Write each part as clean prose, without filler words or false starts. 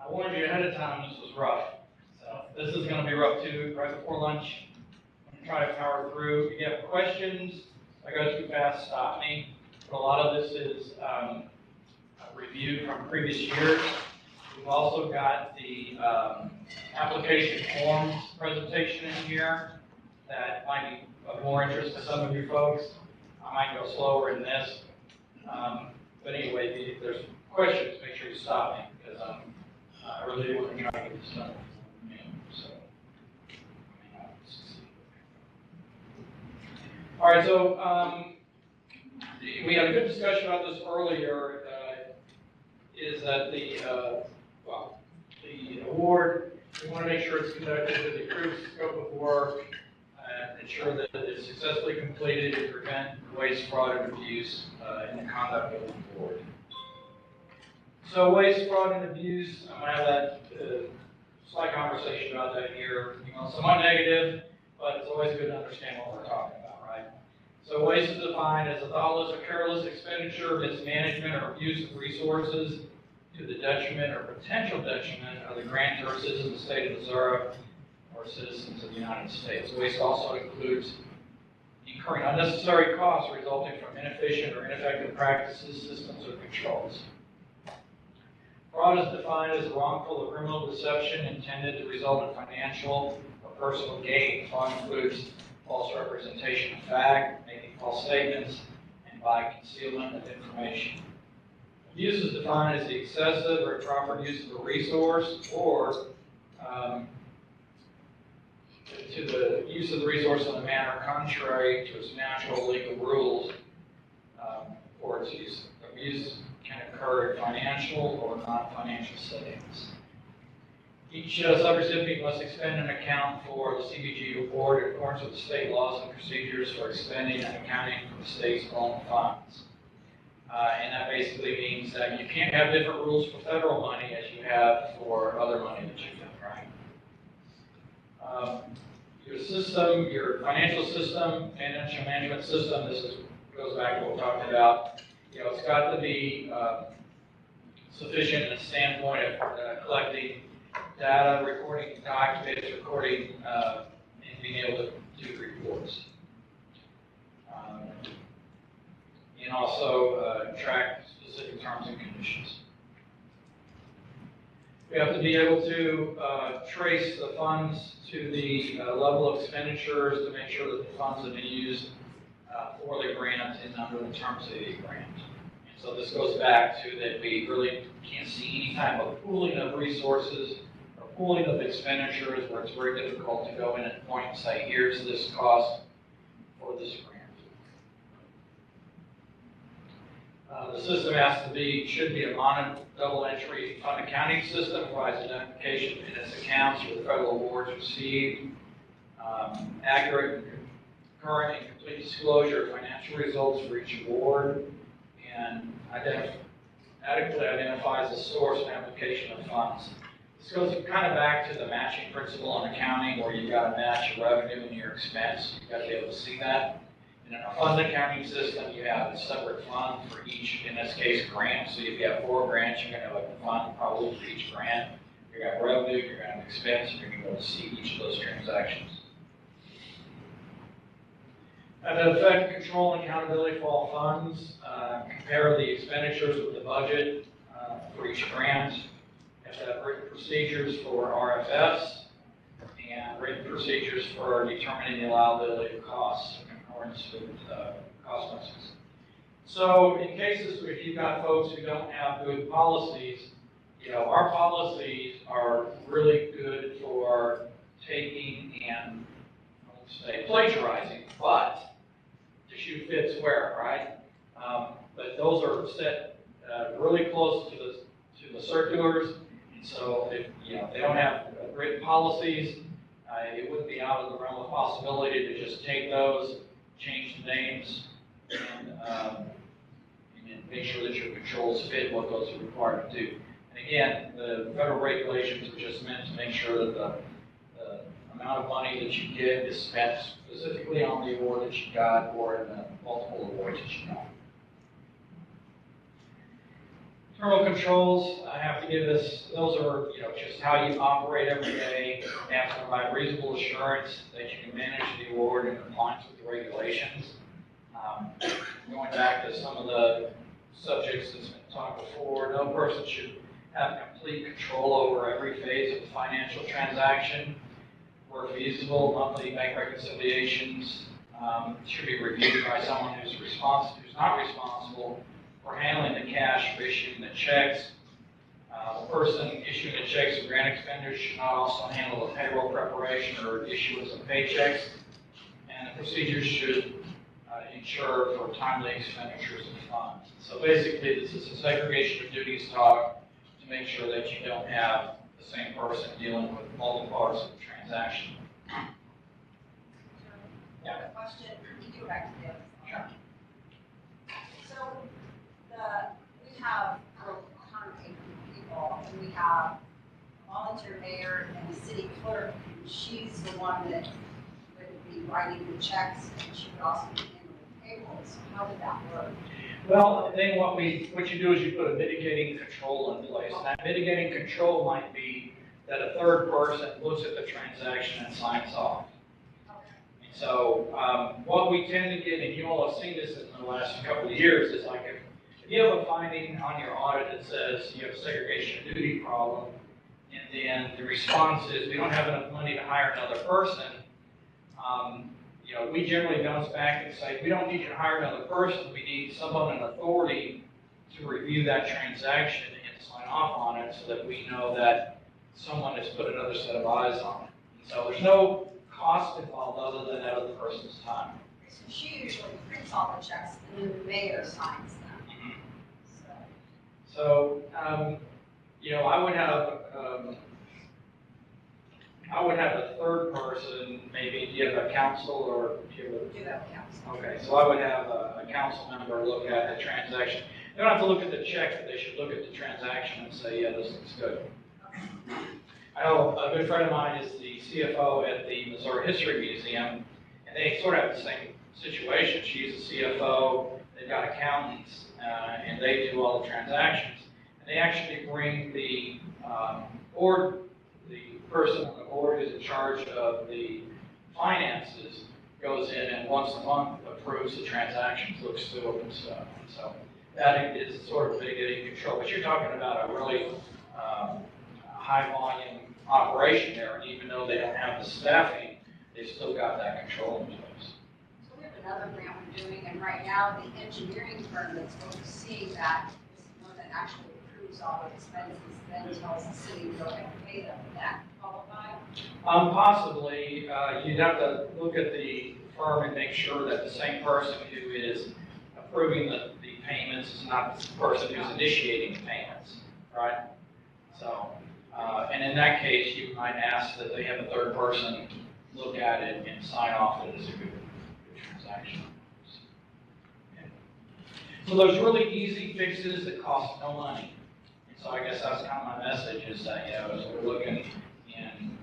I warned you ahead of time this was rough. So this is going to be rough too, right before lunch. I'm going to try to power through. If you have questions, if I go too fast, stop me. But a lot of this is a review from previous years. We've also got the application forms presentation in here that might be of more interest to some of you folks. I might go slower in this. But anyway, if there's questions, make sure you stop me, because I really do want to try to get this done. So, all right, so we had a good discussion about this earlier, is that the award, we want to make sure it's conducted with the approved scope of work, ensure that it is successfully completed and prevent waste, fraud, and abuse in the conduct of the board. So waste, fraud, and abuse, I'm going to have that slight conversation about that here. Somewhat negative, but it's always good to understand what we're talking about, right? So waste is defined as a thoughtless or careless expenditure, mismanagement, or abuse of resources to the detriment or potential detriment of the grantor or citizens of the state of Missouri or citizens of the United States. Waste also includes incurring unnecessary costs resulting from inefficient or ineffective practices, systems, or controls. Fraud is defined as wrongful or criminal deception intended to result in financial or personal gain. Fraud includes false representation of fact, making false statements, and by concealment of information. Abuse is defined as the excessive or improper use of a resource or to the use of the resource in a manner contrary to its natural legal rules for its use. Abuse can occur in financial or non-financial settings. Each subrecipient must expend an account for the CBG award in accordance with the state laws and procedures for expending and accounting for the state's own funds. And that basically means that you can't have different rules for federal money as you have for other money that you get, right? Your system, your financial system, financial management system, goes back to what we talked about. It's got to be sufficient in the standpoint of collecting data, recording documents, recording, and being able to do reports. And also track specific terms and conditions. We have to be able to trace the funds to the level of expenditures to make sure that the funds have been used for the grant and under the terms of the grant. And so this goes back to that we really can't see any type of pooling of resources or pooling of expenditures where it's very difficult to go in and point and say, here's this cost for this grant. The system should be a double entry fund accounting system, provides identification in its accounts for the federal awards received, accurate, current, and complete disclosure of financial results for each award, and adequately identifies the source and application of funds. This goes kind of back to the matching principle in accounting, where you've got to match your revenue and your expense. You've got to be able to see that. In a fund accounting system, you have a separate fund for each, in this case, grant. So if you have 4 grants, you're going to have a fund probably for each grant. You're going to have revenue, you're going to have expense, and you're going to be able to see each of those transactions. And to affect control and accountability for all funds, compare the expenditures with the budget for each grant. You have to have written procedures for RFS and written procedures for determining the allowability of costs in accordance with cost estimates. So in cases where you've got folks who don't have good policies, our policies are really good for taking and, I won't say plagiarizing, but the shoe fits where, right? But those are set really close to the circulars, and so if they don't have written policies, it wouldn't be out of the realm of possibility to just take those, change the names, and make sure that your controls fit what those are required to do. And again, the federal regulations are just meant to make sure that the amount of money that you get is spent specifically on the award that you got or in the multiple awards that you got. Internal controls, I have to give this, those are, just how you operate every day. You have to provide reasonable assurance that you can manage the award in compliance with the regulations. Going back to some of the subjects that's been talked before, no person should have complete control over every phase of the financial transaction. Where feasible, monthly bank reconciliations should be reviewed by someone who's not responsible for handling the cash or issuing the checks. The person issuing the checks or grant expenditures should not also handle the payroll preparation or issuance of paychecks. And the procedures should ensure for timely expenditures of funds. So basically, this is a segregation of duties talk to make sure that you don't have the same person dealing with multiple parts of the transaction. Yeah. The question, can you go back to the other slide? Sure. So we have 180 people, and we have a volunteer mayor and a city clerk, and she's the one that would be writing the checks, and she would also be handling the payrolls. So how would that work? Well, then what you do is you put a mitigating control in place. And that mitigating control might be that a third person looks at the transaction and signs off. And so what we tend to get, and you all have seen this in the last couple of years, is like if you have a finding on your audit that says you have a segregation of duty problem, and then the response is we don't have enough money to hire another person, we generally bounce back and say, we don't need you to hire another person, we need someone in authority to review that transaction and sign off on it so that we know that someone has put another set of eyes on it. And so there's no cost involved other than that other person's time. So she usually prints all the checks, and then the mayor signs them. So, I would have a third person, maybe, do you have a council or do you have a? Do have counsel. Okay, so I would have a council member look at the transaction. They don't have to look at the check, but they should look at the transaction and say, yeah, this looks good. I know a good friend of mine is the CFO at the Missouri History Museum, and they sort of have the same situation. She's the CFO, they've got accountants, and they do all the transactions. And they actually bring the board, the person on the board who's in charge of the finances goes in and once a month approves the transactions, looks through them and stuff. And so that is sort of mitigating control. But you're talking about a really high volume operation there, and even though they don't have the staffing, they've still got that control in place. So we have another grant we're doing, and right now the engineering firm that's overseeing that is the one that actually approves all the expenses, then tells the city to go ahead and pay them. Would that qualify? Possibly, you'd have to look at the firm and make sure that the same person who is approving the payments is not the person who's initiating the payments, right? So, and in that case, you might ask that they have a third person look at it and sign off that it's a good transaction. So there's really easy fixes that cost no money. And so I guess that's kind of my message is that, as we're looking and,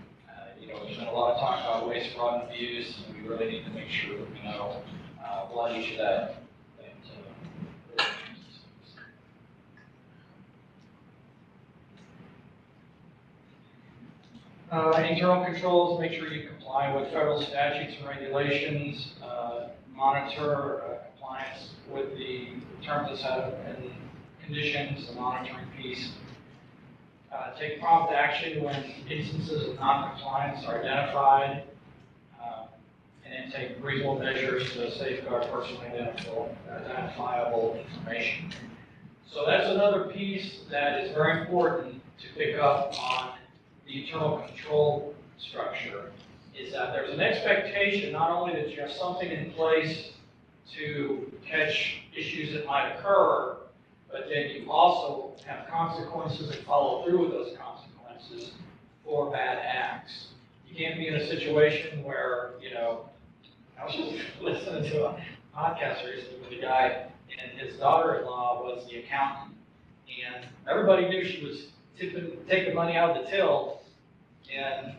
there's been a lot of talk about waste, fraud, and abuse, and we really need to make sure that we know what each of that internal controls, make sure you comply with federal statutes and regulations, monitor compliance with the terms and conditions, the monitoring piece. Take prompt action when instances of non-compliance are identified, and then take reasonable measures to safeguard personally identifiable information. So that's another piece that is very important to pick up on the internal control structure, is that there's an expectation not only that you have something in place to catch issues that might occur, but then you also have consequences and follow through with those consequences for bad acts. You can't be in a situation where, I was just listening to a podcast recently with a guy, and his daughter-in-law was the accountant, and everybody knew she was taking money out of the till, and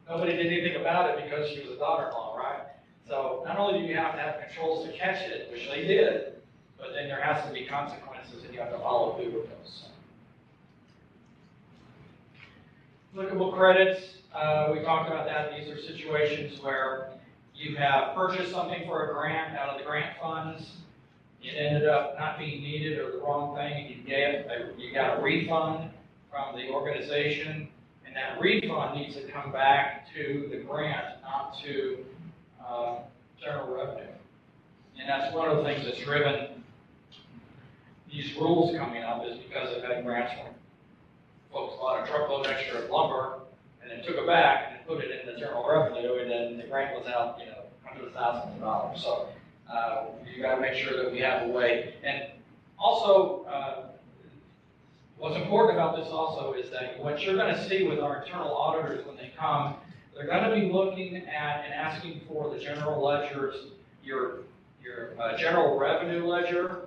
nobody did anything about it because she was a daughter-in-law, right? So not only do you have to have controls to catch it, which they did, but then there has to be consequences expenses, and you have to follow through with those. Applicable credits, we talked about that. These are situations where you have purchased something for a grant out of the grant funds. It ended up not being needed or the wrong thing, and you got a refund from the organization, and that refund needs to come back to the grant, not to general revenue. And that's one of the things that's driven these rules coming up, is because they've had grants from folks bought a truckload extra of lumber and then took it back and put it in the general revenue, and then the grant was out, hundreds of thousands of dollars. So you got to make sure that we have a way. And also, what's important about this also is that what you're going to see with our internal auditors when they come, they're going to be looking at and asking for the general ledgers, your general revenue ledger,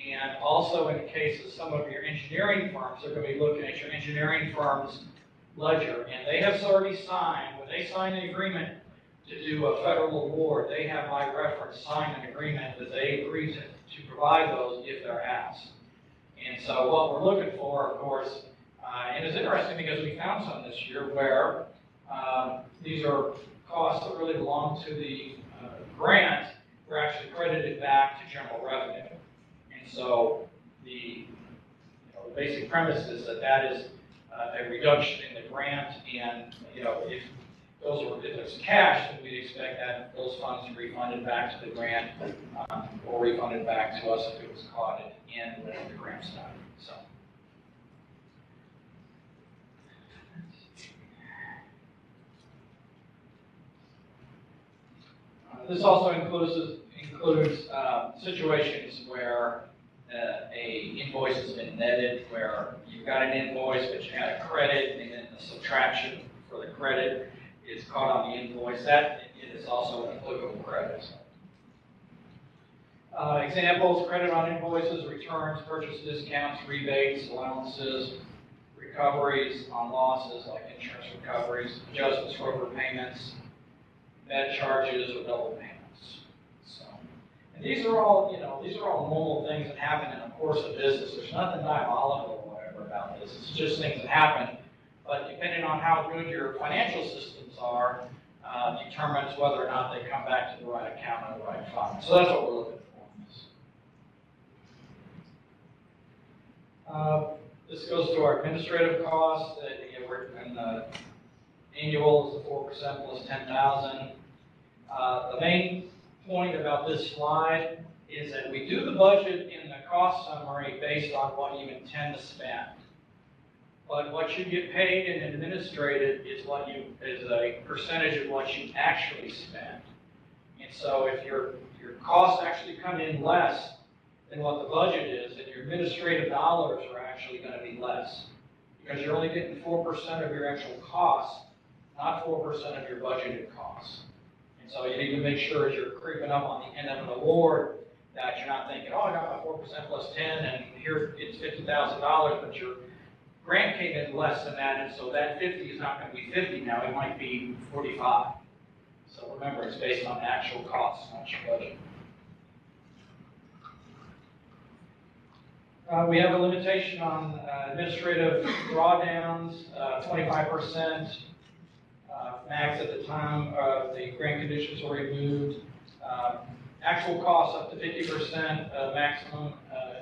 and also in the case of some of your engineering firms, they're going to be looking at your engineering firm's ledger. And they have already signed, when they sign an agreement to do a federal award, they have my reference sign an agreement that they agree to provide those if they're asked. And so what we're looking for, of course, and it's interesting because we found some this year where these are costs that really belong to the grant, were actually credited back to general revenue. And so the basic premise is that is a reduction in the grant, and if it's cash, then we'd expect that those funds to be refunded back to the grant, or refunded back to us if it was caught in the grant side. So. This also includes situations where a invoice has been netted, where you've got an invoice but you had a credit, and then the subtraction for the credit is caught on the invoice. That is also an applicable credit. Examples: credit on invoices, returns, purchase discounts, rebates, allowances, recoveries on losses like insurance recoveries, adjustments for overpayments, med charges, or double payments. So, and these are all normal things that happen in the course of business. There's nothing diabolical or whatever about this. It's just things that happen. But depending on how good your financial systems are, determines whether or not they come back to the right account or the right fund. So that's what we're looking for. This goes to our administrative costs. And annual is the 4% plus 10,000. The main point about this slide is that we do the budget in the cost summary based on what you intend to spend. But what you get paid and administrated is a percentage of what you actually spend. And so if your costs actually come in less than what the budget is, then your administrative dollars are actually going to be less, because you're only getting 4% of your actual costs, not 4% of your budgeted costs. And so you need to make sure as you're creeping up on the end of an award that you're not thinking, oh, I got my 4% plus 10, and here it's $50,000, but your grant came in less than that, and so that 50 is not going to be 50 now, it might be 45. So remember, it's based on actual costs, not your budget. We have a limitation on administrative drawdowns, 25%, max at the time the grant conditions were removed. Actual costs up to 50%, maximum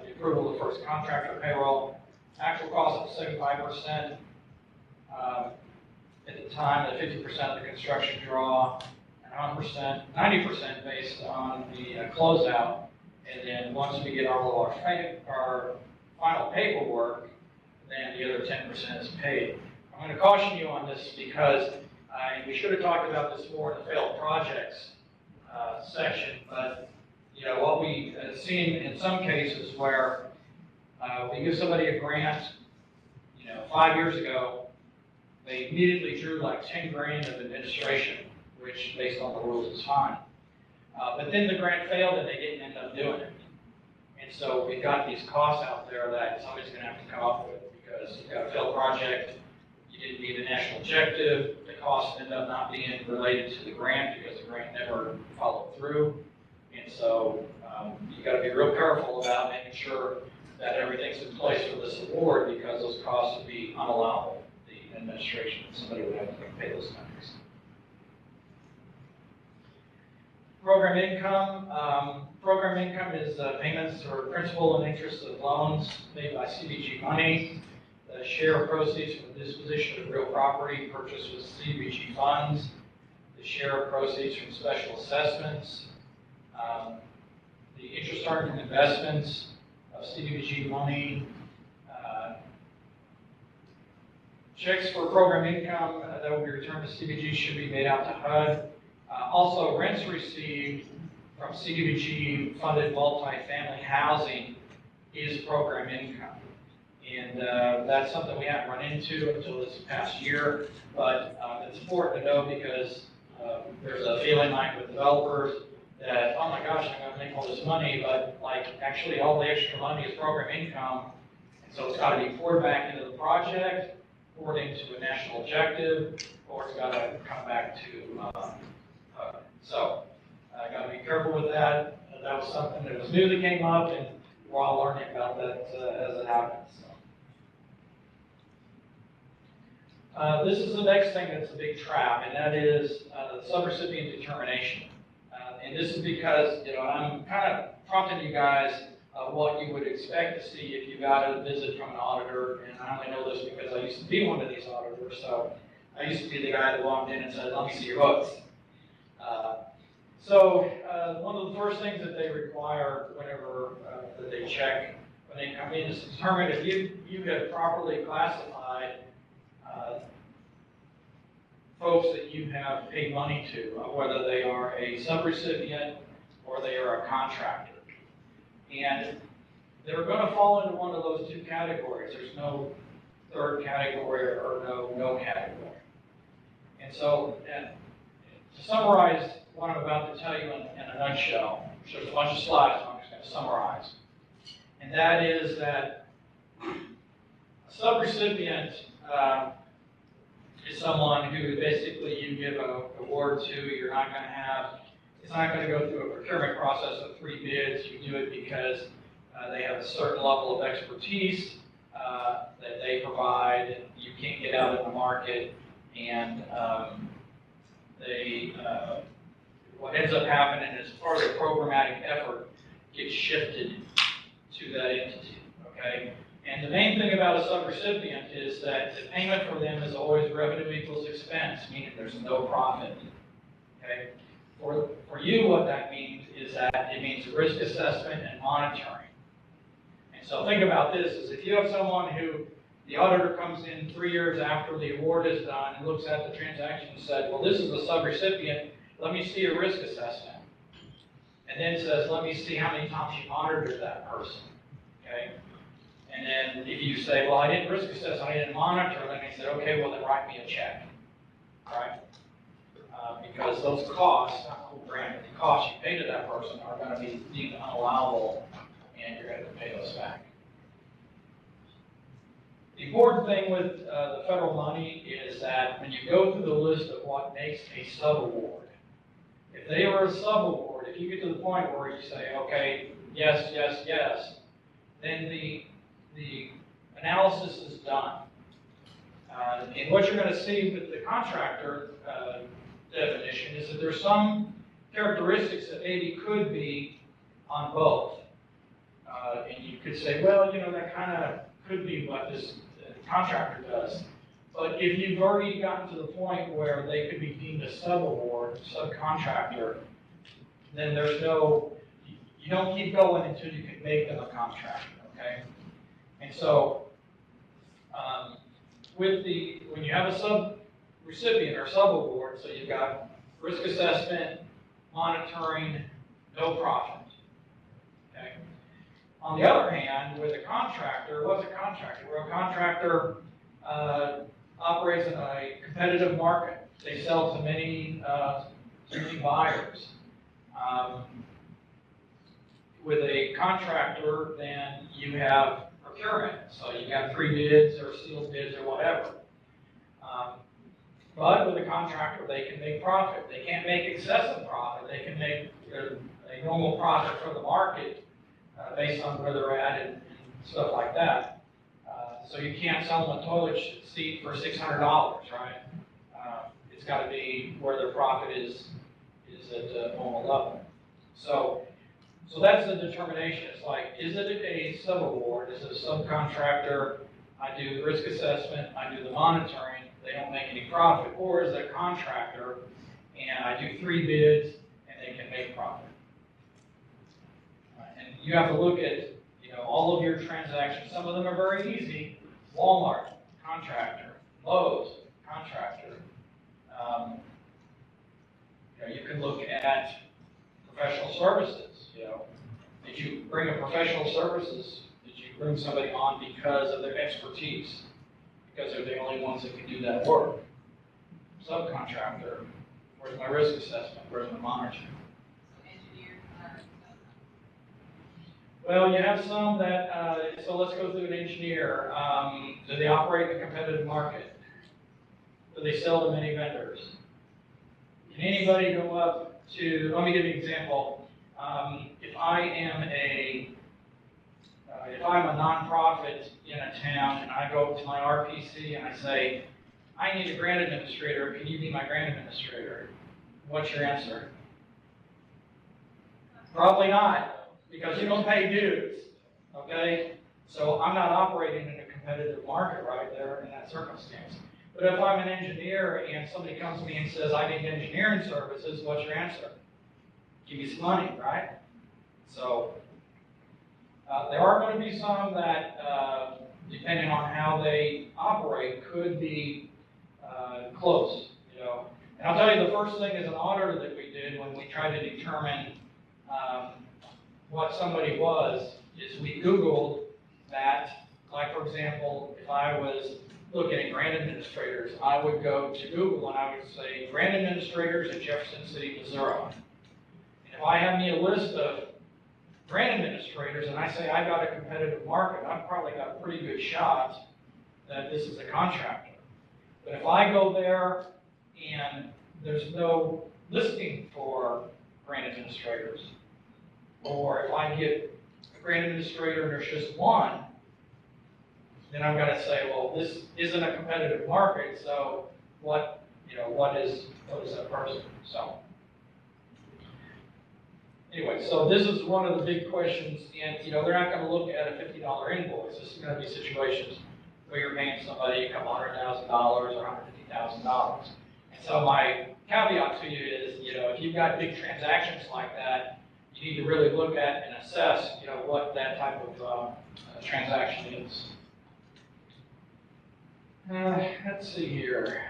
approval of the first contractor payroll. Actual cost of 75% at the time, the 50% of the construction draw, and 100%, 90% based on the closeout. And then once we get all of our final paperwork, then the other 10% is paid. I'm going to caution you on this because and we should have talked about this more in the failed projects section, but what we have seen in some cases where we give somebody a grant, 5 years ago, they immediately drew like 10 grand of administration, which based on the rules is fine. But then the grant failed and they didn't end up doing it. And so we've got these costs out there that somebody's going to have to come up with, because you've got a failed project, you didn't meet a national objective, the costs end up not being related to the grant because the grant never followed through. And so you've got to be real careful about making sure that everything's in place for this award because those costs would be unallowable. The administration, somebody would have to pay those numbers. Program income. Program income is payments or principal and interest of loans made by CDBG money. The share of proceeds from the disposition of real property purchased with CDBG funds. The share of proceeds from special assessments. The interest earned from investments of CDBG money. Checks for program income that will be returned to CDBG should be made out to HUD. Also, rents received from CDBG funded multifamily housing is program income. And that's something we haven't run into until this past year, but it's important to know because there's a feeling like with developers that, oh my gosh, I'm gonna make all this money, but like actually all the extra money is program income. And so it's gotta be poured back into the project, poured into a national objective, or it's gotta come back to So I got to be careful with that. That was something that was new that came up, and we're all learning about that as it happens. So. This is the next thing that's a big trap, and that is the subrecipient determination. And this is because I'm kind of prompting you guys of what you would expect to see if you got a visit from an auditor. And I only know this because I used to be one of these auditors. So I used to be the guy that walked in and said, "Let me see your books." One of the first things that they require whenever that they check when they come in is to determine if you have properly classified folks that you have paid money to, whether they are a subrecipient or they are a contractor. And they're going to fall into one of those two categories. There's no third category or no category. And so, to summarize what I'm about to tell you in a nutshell, there's a bunch of slides, so I'm just going to summarize. And that is that a subrecipient is someone who basically you give an award to. You're not going to have, it's not going to go through a procurement process of 3 bids. You do it because they have a certain level of expertise that they provide, and you can't get out in the market, and what ends up happening is part of the programmatic effort gets shifted to that entity, okay? And the main thing about a subrecipient is that the payment for them is always revenue equals expense, meaning there's no profit, okay? For you, what that means is that it means risk assessment and monitoring. And so think about this, is if you have someone who, the auditor comes in 3 years after the award is done and looks at the transaction and said, well, this is a subrecipient, let me see a risk assessment. And then says, let me see how many times you monitored that person, okay? And then if you say, well, I didn't risk assess, I didn't monitor, then they say, okay, well, then write me a check, right? Because those costs, granted, the costs you pay to that person are going to be deemed unallowable, and you're going to have to pay those back. The important thing with the federal money is that when you go through the list of what makes a sub-award, if they are a sub-award, if you get to the point where you say, okay, yes, yes, yes, then the analysis is done. And what you're going to see with the contractor definition is that there's some characteristics that maybe could be on both. And you could say, well, that kind of could be what this contractor does. But if you've already gotten to the point where they could be deemed a sub-award, subcontractor, then you don't keep going until you can make them a contractor, okay? And so, when you have a sub-recipient or sub-award, so you've got risk assessment, monitoring, no profit, okay? On the other hand, with a contractor, what's a contractor? Well, a contractor operates in a competitive market. They sell to many buyers. With a contractor, then you have procurement. So you got 3 bids or sealed bids or whatever. But with a contractor, they can make profit. They can't make excessive profit. They can make a normal profit for the market based on where they're at in stuff like that. So you can't sell them a toilet seat for $600, right? It's got to be where their profit is at a normal level. So that's the determination. It's like, is it a sub-award? Is it a subcontractor? I do the risk assessment, I do the monitoring, they don't make any profit. Or is it a contractor and I do 3 bids and they can make profit? And you have to look at, all of your transactions. Some of them are very easy. Walmart, contractor. Lowe's, contractor. You can look at professional services. Did you bring a professional services? Did you bring somebody on because of their expertise? Because they're the only ones that can do that work. Subcontractor. Where's my risk assessment? Where's my monitoring? Well, you have some that, so let's go through an engineer. Do they operate in a competitive market? Do they sell to many vendors? Can anybody go up to, let me give you an example. If I'm a nonprofit in a town and I go up to my RPC and I say, I need a grant administrator, can you be my grant administrator? What's your answer? Probably not. Because you don't pay dues, okay? So I'm not operating in a competitive market right there in that circumstance. But if I'm an engineer and somebody comes to me and says, I need engineering services, what's your answer? Give me some money, right? So there are going to be some that, depending on how they operate, could be close, And I'll tell you, the first thing as an auditor that we did when we tried to determine what somebody was, is we Googled that. Like, for example, if I was looking at grant administrators, I would go to Google and I would say, grant administrators in Jefferson City, Missouri. And if I have me a list of grant administrators and I say I've got a competitive market, I've probably got a pretty good shot that this is a contractor. But if I go there and there's no listing for grant administrators, or if I get a grant administrator and there's just one, then I'm going to say, well, this isn't a competitive market, so what is that person? So anyway, so this is one of the big questions, and they're not going to look at a $50 invoice. This is going to be situations where you're paying somebody a couple $100,000 or $150,000. And so my caveat to you is, if you've got big transactions like that, you need to really look at and assess, what that type of transaction is. Let's see here.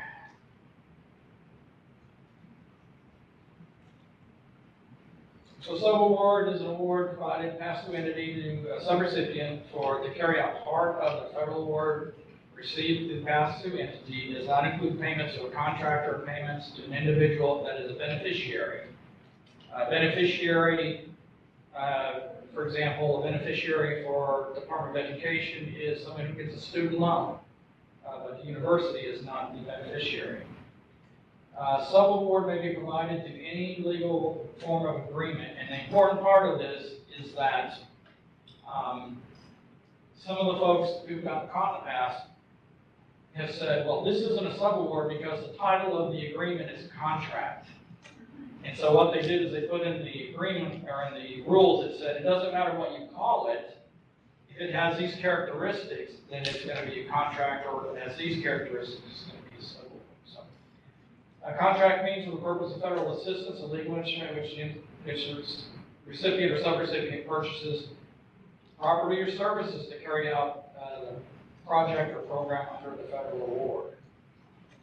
So sub-award is an award provided pass-through entity to a subrecipient to carry out part of the federal award received through the pass-through entity. It does not include payments to a contractor or payments to an individual that is a beneficiary. For example, a beneficiary for Department of Education is someone who gets a student loan, but the university is not the beneficiary. Sub-award may be provided to any legal form of agreement, and the important part of this is that some of the folks who've gotten caught in the past have said, well, this isn't a sub-award because the title of the agreement is contract. And so what they did is they put in the agreement, or in the rules, it said, it doesn't matter what you call it, if it has these characteristics, then it's going to be a contract, or if it has these characteristics, it's going to be a sub-award. So, a contract means for the purpose of federal assistance, a legal instrument which the recipient or subrecipient purchases property or services to carry out the project or program under the federal award.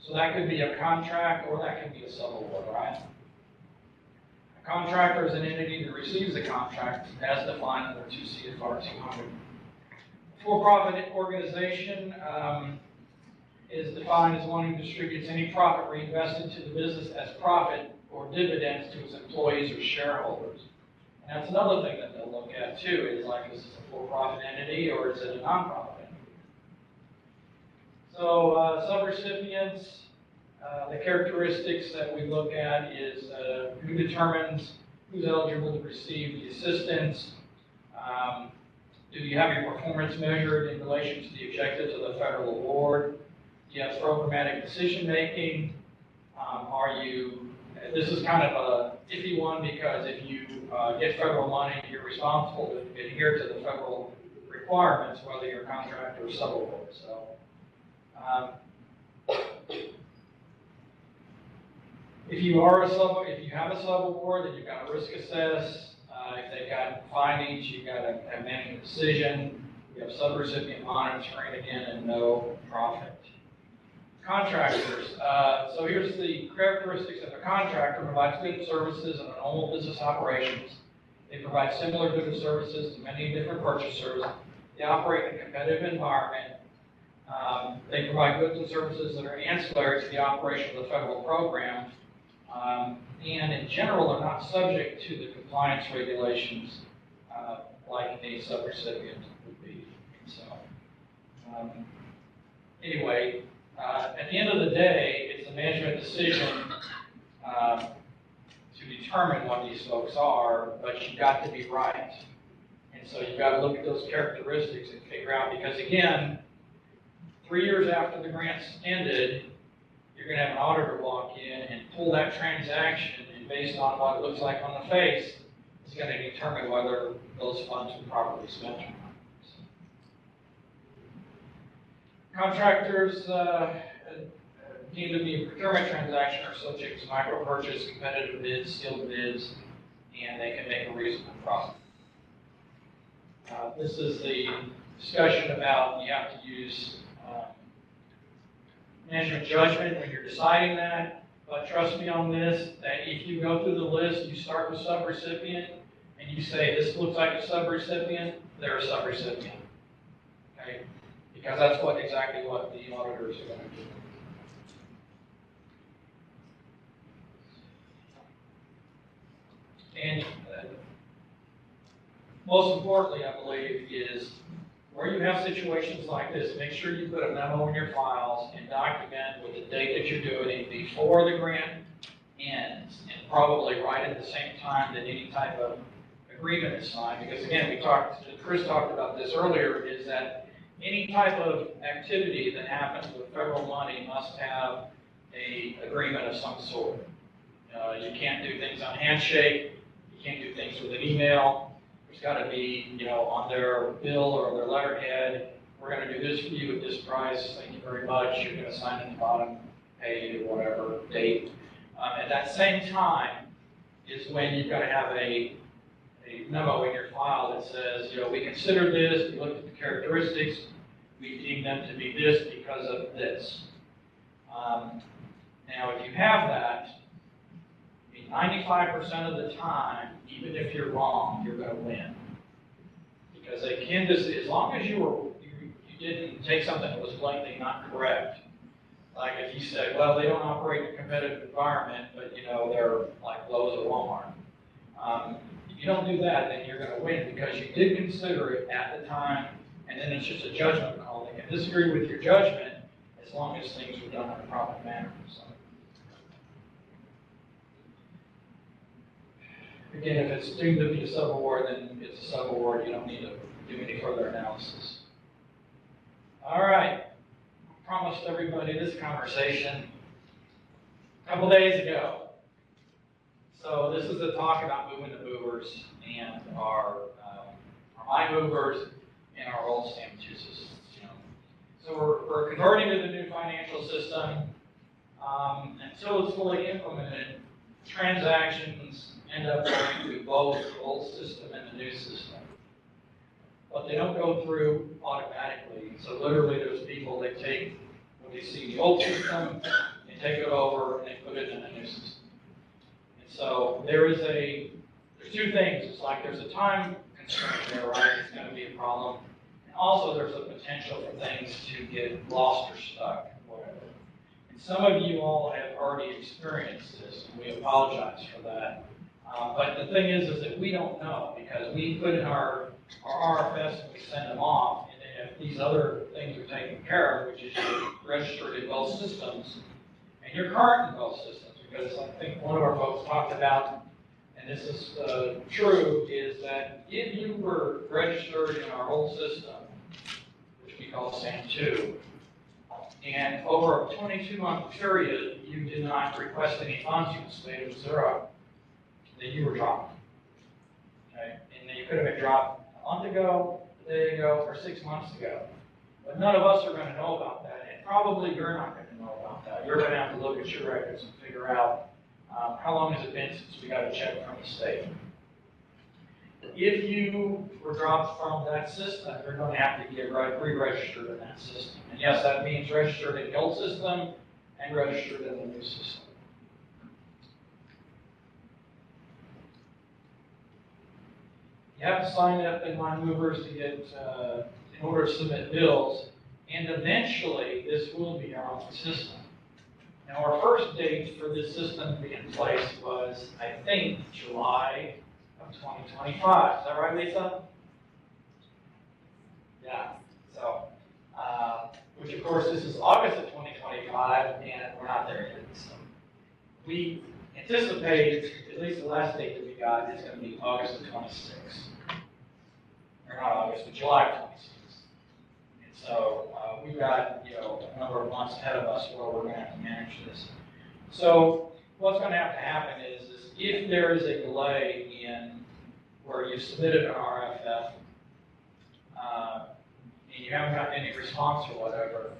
So that could be a contract, or that could be a sub-award, right? A contractor is an entity that receives a contract as defined under 2 CFR 200. For-profit organization is defined as one who distributes any profit reinvested to the business as profit or dividends to its employees or shareholders. And that's another thing that they'll look at too, is like, is this a for-profit entity or is it a nonprofit entity? So subrecipients, the characteristics that we look at is who determines who's eligible to receive the assistance. Do you have your performance measured in relation to the objectives of the federal award? Do you have programmatic decision-making? This is kind of a iffy one because if you get federal money, you're responsible to adhere to the federal requirements, whether you're a contractor or subaward. So, if you have a subaward, then you've got to risk assess. If they've got findings, you've got to have management decision. You have subrecipient monitoring again, and no profit. Contractors. So here's the characteristics of a contractor: provides good services in a normal business operations. They provide similar goods and services to many different purchasers. They operate in a competitive environment. They provide goods and services that are ancillary to the operation of the federal program. And in general are not subject to the compliance regulations like a subrecipient would be. So, anyway, at the end of the day, it's a management decision to determine what these folks are, but you've got to be right. And so you've got to look at those characteristics and figure out, because again, 3 years after the grant's ended, you're going to have an auditor walk in and pull that transaction, and based on what it looks like on the face, it's going to determine whether those funds were properly spent or not. So, contractors deemed to be a procurement transaction are subject to micro purchase, competitive bids, sealed bids, and they can make a reasonable profit. This is the discussion about you have to use management judgment when you're deciding that, but trust me on this, that if you go through the list, you start with subrecipient, and you say, this looks like a subrecipient, they're a subrecipient, okay? Because that's exactly what the auditors are going to do. And most importantly, I believe, is where you have situations like this, make sure you put a memo in your files and document with the date that you're doing it before the grant ends, and probably right at the same time that any type of agreement is signed. Because again, Chris talked about this earlier, is that any type of activity that happens with federal money must have an agreement of some sort. You can't do things on handshake, you can't do things with an email. There's got to be, on their bill or their letterhead, we're going to do this for you at this price, thank you very much, you're going to sign at the bottom, pay or whatever date. At that same time is when you've got to have a memo in your file that says, we considered this, we looked at the characteristics, we deemed them to be this because of this. Now, if you have that, 95% of the time, even if you're wrong, you're going to win. Because they can just, as long as you didn't take something that was blatantly not correct, like if you said, well, they don't operate in a competitive environment, but they're like Lowe's or Walmart. If you don't do that, then you're going to win because you did consider it at the time, and then it's just a judgment call. They can disagree with your judgment as long as things were done in a proper manner. So. Again, if it's deemed to be a subaward, then it's a subaward. You don't need to do any further analysis. All right. I promised everybody this conversation a couple days ago. So this is a talk about moving the movers and our my movers and our old SAM2 systems. So we're converting to the new financial system. Until it's fully implemented, transactions end up going through both the old system and the new system. But they don't go through automatically. So literally there's people that take what they see in the old system, they take it over, and they put it in the new system. And so there's two things. It's like there's a time constraint there, right? It's going to be a problem. And also there's a potential for things to get lost or stuck, whatever. And some of you all have already experienced this, and we apologize for that. But the thing is that we don't know, because we put in our RFS and we send them off, and then if these other things are taken care of, which is you're registered in both systems, and you're current in both systems, because I think one of our folks talked about an and this is true, is that if you were registered in our old system, which we call SAM2, and over a 22-month period, you did not request any funds from the state of zero, then you were dropped. Okay? And you could have been dropped a month ago, a day ago, or 6 months ago. But none of us are going to know about that, and probably you're not going to know about that. You're going to have to look at your records and figure out how long has it been since we got a check from the state. If you were dropped from that system, you're going to have to get re-registered in that system. And yes, that means registered in the old system and registered in the new system. You have to sign up in Line Movers to get, in order to submit bills, and eventually this will be our own system. Now, our first date for this system to be in place was, I think, July of 2025. Is that right, Lisa? Yeah. So, which of course, this is August of 2025, and we're not there yet. So, we anticipate, at least the last date that we got is going to be August of 26. Or not August, but July of 26. And so, we've got, a number of months ahead of us where we're going to have to manage this. So, what's going to have to happen is if there is a delay in where you submitted an RFF, and you haven't gotten any response or whatever,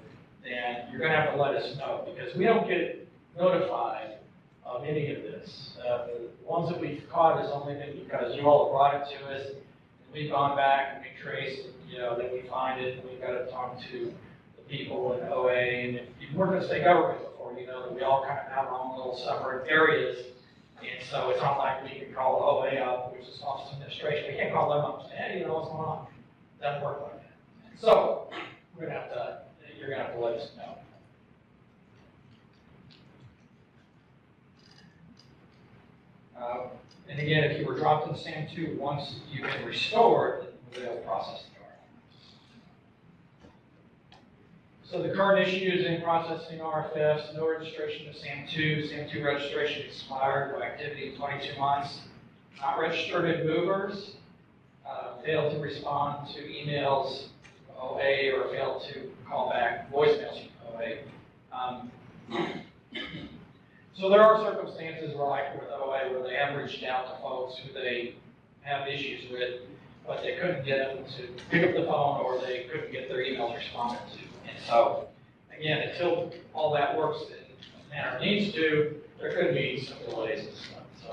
then you're going to have to let us know, because we don't get notified of any of this. The ones that we've caught has only been because you all have brought it to us, and we've gone back and we traced, then we find it, and we've got to talk to the people in OA, and if you've worked in state government before, you know that we all kind of have our own little separate areas. And so it's not like we can call OA up, which is Office of Administration. We can't call them up and say, hey, what's going on? It doesn't work like that. So you're going to have to let us know. And again, if you were dropped in SAM2, once you've been restored, they'll process the card. So the current issues in processing RFFs, no registration of SAM2. SAM2 registration expired by activity in 22 months. Not registered in movers, failed to respond to emails from OA, or failed to call back voicemails from OA. So there are circumstances like with OA where they have reached out to folks who they have issues with, but they couldn't get them to pick up the phone, or they couldn't get their emails responded to. And so, again, until all that works in the manner it needs to, there could be some delays and stuff. So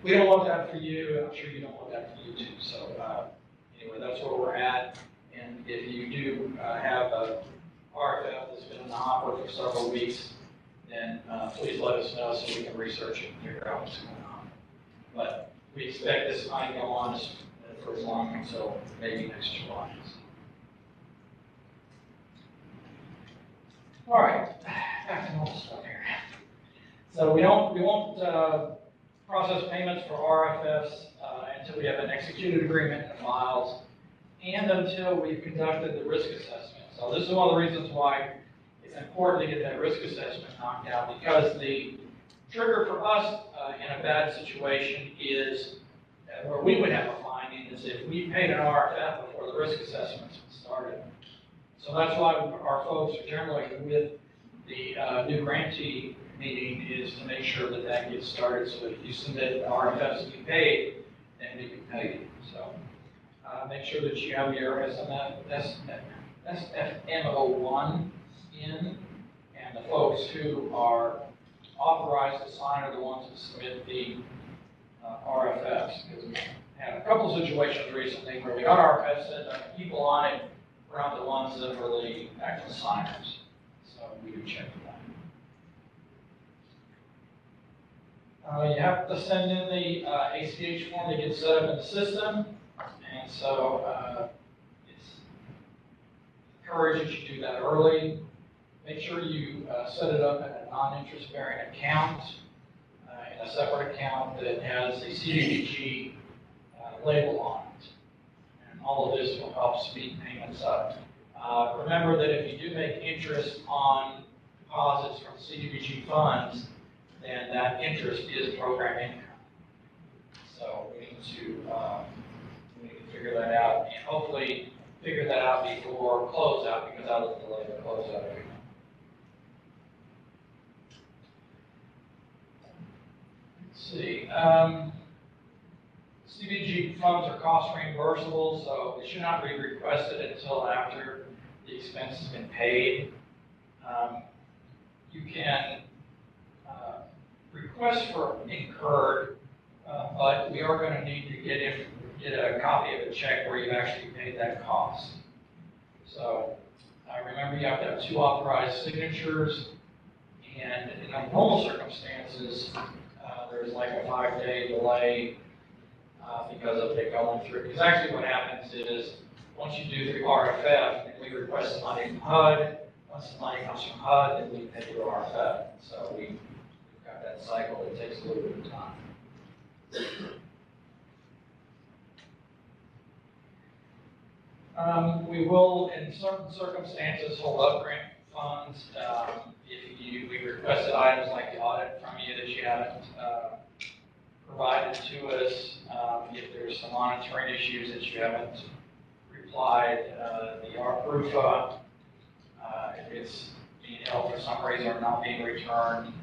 we don't want that for you, and I'm sure you don't want that for you too. So anyway, that's where we're at. And if you do have a RFF that's been in the hopper for several weeks, then please let us know so we can research it and figure out what's going on. But we expect this might go on for as long until maybe next July. All right, back to normal stuff here. So we won't process payments for RFFs until we have an executed agreement in the files, and until we've conducted the risk assessment. So this is one of the reasons why it's important to get that risk assessment knocked out, because the trigger for us in a bad situation is where we would have a finding is if we paid an RFF before the risk assessments started. So that's why our folks are generally with the new grantee meeting, is to make sure that that gets started, so that if you submit RFFs to be paid, then we can pay you. So make sure that you have your SFMO1 in, and the folks who are authorized to sign are the ones that submit the RFFs. Because we had a couple situations recently where we got RFFs and the people on it were not the ones that were the actual signers. So we do check for that. You have to send in the ACH form to get set up in the system. And so it's encouraged that you do that early. Make sure you set it up in a non-interest bearing account, in a separate account that has a CDBG label on it. And all of this will help speed payments up. Remember that if you do make interest on deposits from CDBG funds, then that interest is program income. So we need to figure that out, and hopefully figure that out before closeout, because that will delay the closeout agreement. Let's see, CBG funds are cost reimbursable, so they should not be requested until after the expense has been paid. You can request for incurred, but we are going to need to get a copy of a check where you've actually paid that cost. So remember, you have to have 2 authorized signatures, and in normal circumstances, there's like a 5-day delay because of it going through. Because actually what happens is, once you do the RFF, and we request the money from HUD, once the money comes from HUD, then we pay your RFF. So we've got that cycle that takes a little bit of time. We will, in certain circumstances, hold up grant funds. If we requested items like the audit from you that you haven't provided to us, if there's some monitoring issues that you haven't replied, the ARPRUFA, if it's being held for some reason or not being returned,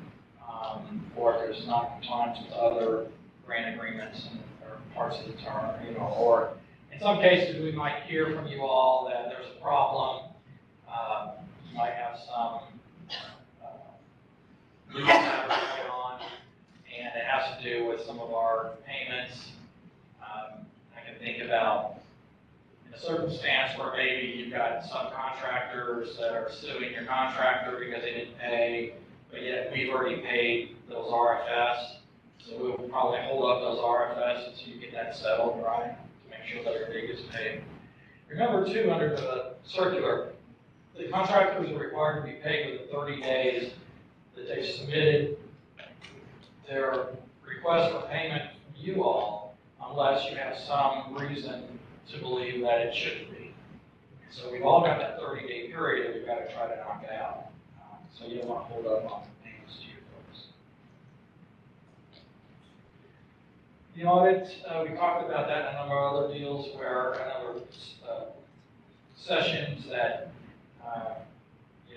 or if there's non-compliance with other grant agreements or parts of the term, or in some cases, we might hear from you all that there's a problem. You might have some legal matters going on, and it has to do with some of our payments. I can think about in a circumstance where maybe you've got subcontractors that are suing your contractor because they didn't pay, but yet we've already paid those RFS. So we'll probably hold up those RFS until you get that settled, right? Make sure that everybody gets paid. Remember too, under the circular, the contractors are required to be paid within 30 days that they've submitted their request for payment from you all, unless you have some reason to believe that it shouldn't be. So we've all got that 30-day period that we've got to try to knock out. So you don't want to hold up on the payments to your folks. The audit, we talked about that in a number of other deals where, a number of sessions that,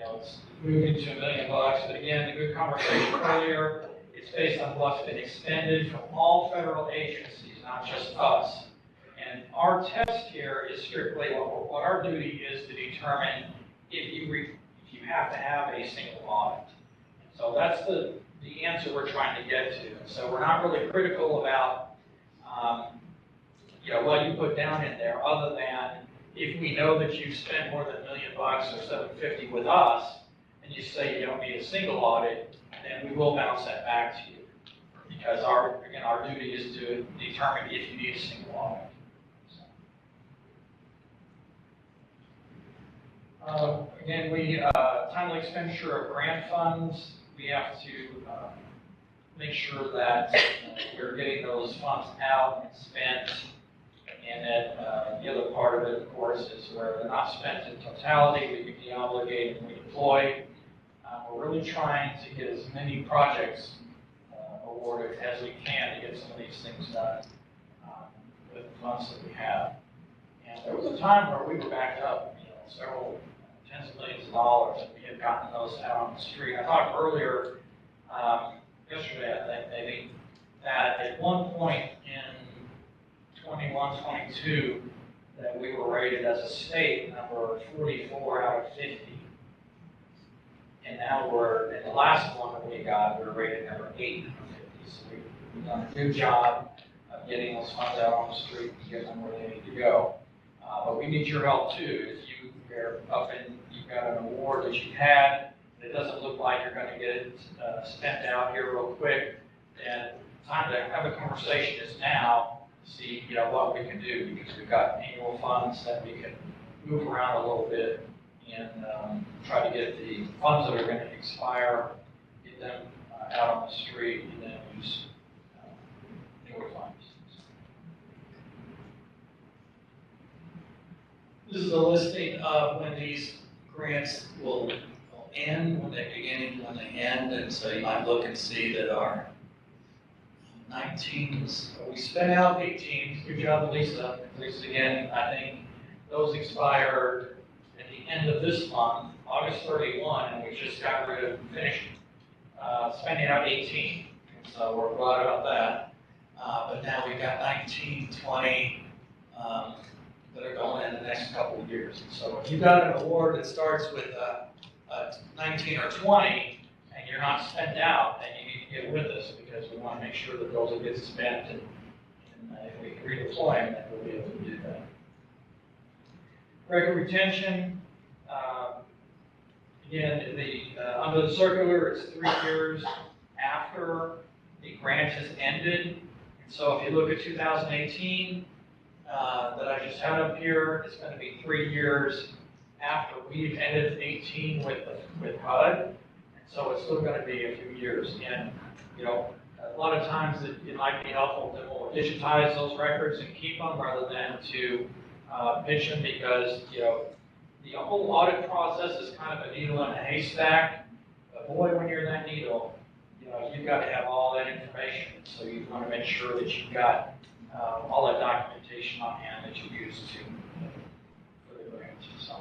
it's moving to $1 million. But again, the good conversation earlier, it's based on what's been expended from all federal agencies, not just us. And our test here is strictly what our duty is to determine if you have to have a single audit. So that's the answer we're trying to get to. So we're not really critical about what you put down in there, other than if we know that you've spent more than $1 million or $750 with us, and you say you don't need a single audit, then we will bounce that back to you. Because our duty is to determine if you need a single audit. Again, timely expenditure of grant funds, we have to make sure that we're getting those funds out and spent. And then the other part of it, of course, is where they're not spent in totality, we can deobligate and redeploy. We're really trying to get as many projects awarded as we can to get some of these things done with the funds that we have. And there was a time where we were backed up, several tens of millions of dollars, and we had gotten those out on the street. I talked earlier, yesterday, I think, maybe, that at one point in 21, 22, that we were rated as a state number 44 out of 50. And now in the last one that we got, we're rated number 8 out of 50. So we've done a good job of getting those funds out on the street and getting them where they need to go. But we need your help too. If you're up and you've got an award that you've had, it doesn't look like you're going to get it spent out here real quick, then time to have a conversation is now to see what we can do, because we've got annual funds that we can move around a little bit and try to get the funds that are going to expire, get them out on the street, and then use newer funds. This is a listing of when these grants will end, when they begin and when they end, and so you might look and see that our 19, we spent out 18, good job, Lisa. Lisa, again, I think those expired at the end of this month, August 31, and we just got rid of, finished spending out 18. And so we're glad about that. But now we've got 19, 20 that are going in the next couple of years. So if you've got an award that starts with 19 or 20, and you're not spent out, then you need to get with us, because we want to make sure that those will get spent, and if we can redeploy them, then we'll be able to do that. Record retention, again, under the circular, it's 3 years after the grant has ended. And so if you look at 2018, that I just had up here, it's going to be 3 years after we've ended 18 with HUD. And so it's still going to be a few years. And, you know, a lot of times it might be helpful to more digitize those records and keep them rather than to pitch them, because, you know, the whole audit process is kind of a needle in a haystack. But boy, when you're in that needle, you know, you've got to have all that information. So you want to make sure that you've got all that documentation on hand that you use for the grant. So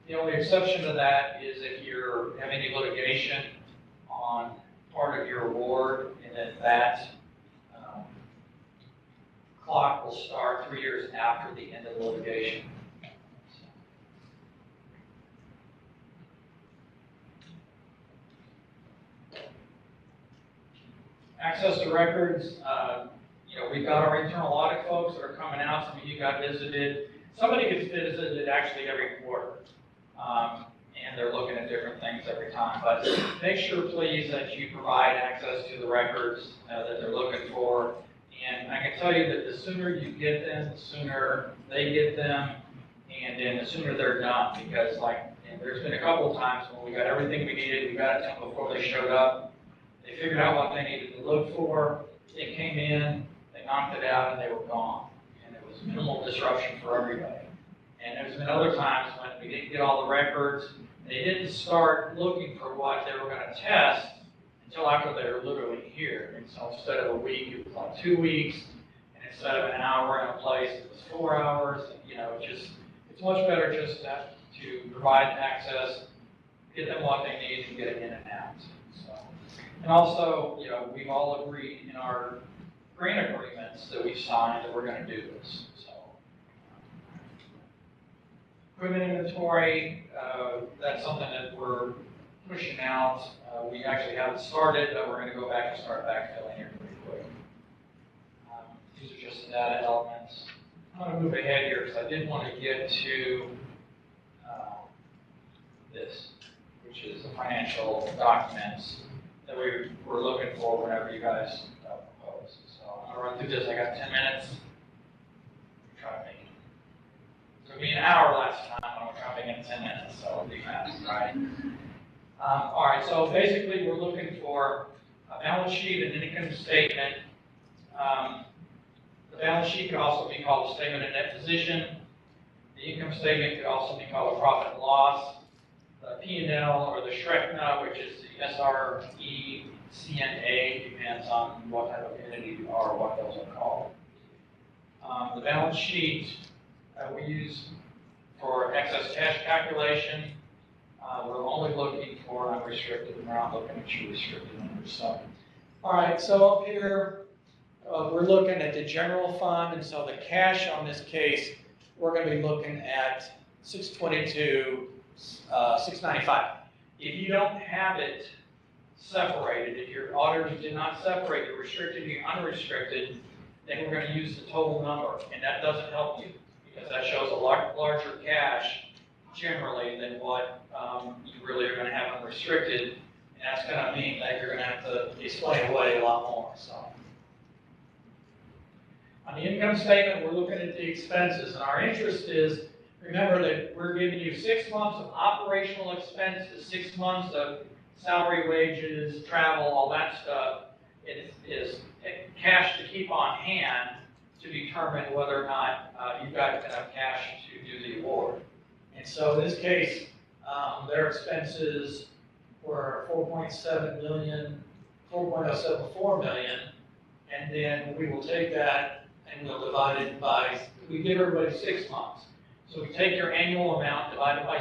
the only exception to that is if you're having any litigation on part of your award, and then that clock will start 3 years after the end of the litigation. Access to records, you know, we've got our internal audit folks that are coming out. Some of you got visited. Somebody gets visited actually every quarter. And they're looking at different things every time. But make sure, please, that you provide access to the records that they're looking for. And I can tell you that the sooner you get them, the sooner they get them, and then the sooner they're done. Because, like, there's been a couple of times when we got everything we needed, we got it to them before they showed up. They figured out what they needed to look for. They came in, they knocked it out, and they were gone. And it was minimal disruption for everybody. And there's been other times when we didn't get all the records. They didn't start looking for what they were going to test until after they were literally here. And so instead of a week, it was like 2 weeks. And instead of an hour in a place, it was 4 hours. And, you know, it's much better just to provide access, get them what they need, and get it in and out. So, and also, you know, we've all agreed in our grant agreements that we've signed that we're going to do this. Equipment inventory, that's something that we're pushing out. We actually haven't started, but we're going to go back and start backfilling here pretty quick. These are just the data elements. I'm going to move ahead here because I did want to get to this, which is the financial documents that we were looking for whenever you guys propose. So I'm going to run through this. I got 10 minutes. Try to make it. It took me an hour last time, and I'm trying to make it 10 minutes, so it'll be fast, right? All right, so basically we're looking for a balance sheet and an income statement. The balance sheet could also be called a statement of net position. The income statement could also be called a profit and loss. The P&L, or the SRECNA, which is the SRECNA, depends on what type of entity you are or what those are called. The balance sheet we use for excess cash calculation. We're only looking for unrestricted, and we're not looking at your restricted numbers. So, all right, so up here, we're looking at the general fund, and so the cash on this case, we're going to be looking at 622, 695. If you don't have it separated, if your auditors did not separate your restricted and your unrestricted, then we're going to use the total number, and that doesn't help you because that shows a larger cash generally than what you really are going to have unrestricted, and that's going to mean that you're going to have to explain away a lot more. So, on the income statement, we're looking at the expenses, and our interest is, remember that we're giving you 6 months of operational expenses, 6 months of salary, wages, travel, all that stuff. It is cash to keep on hand to determine whether or not you've got enough cash to do the award. And so in this case, their expenses were $4.7 million 4.074 million, and then we will take that and we'll divide it by, we give everybody 6 months. So we take your annual amount, divide it by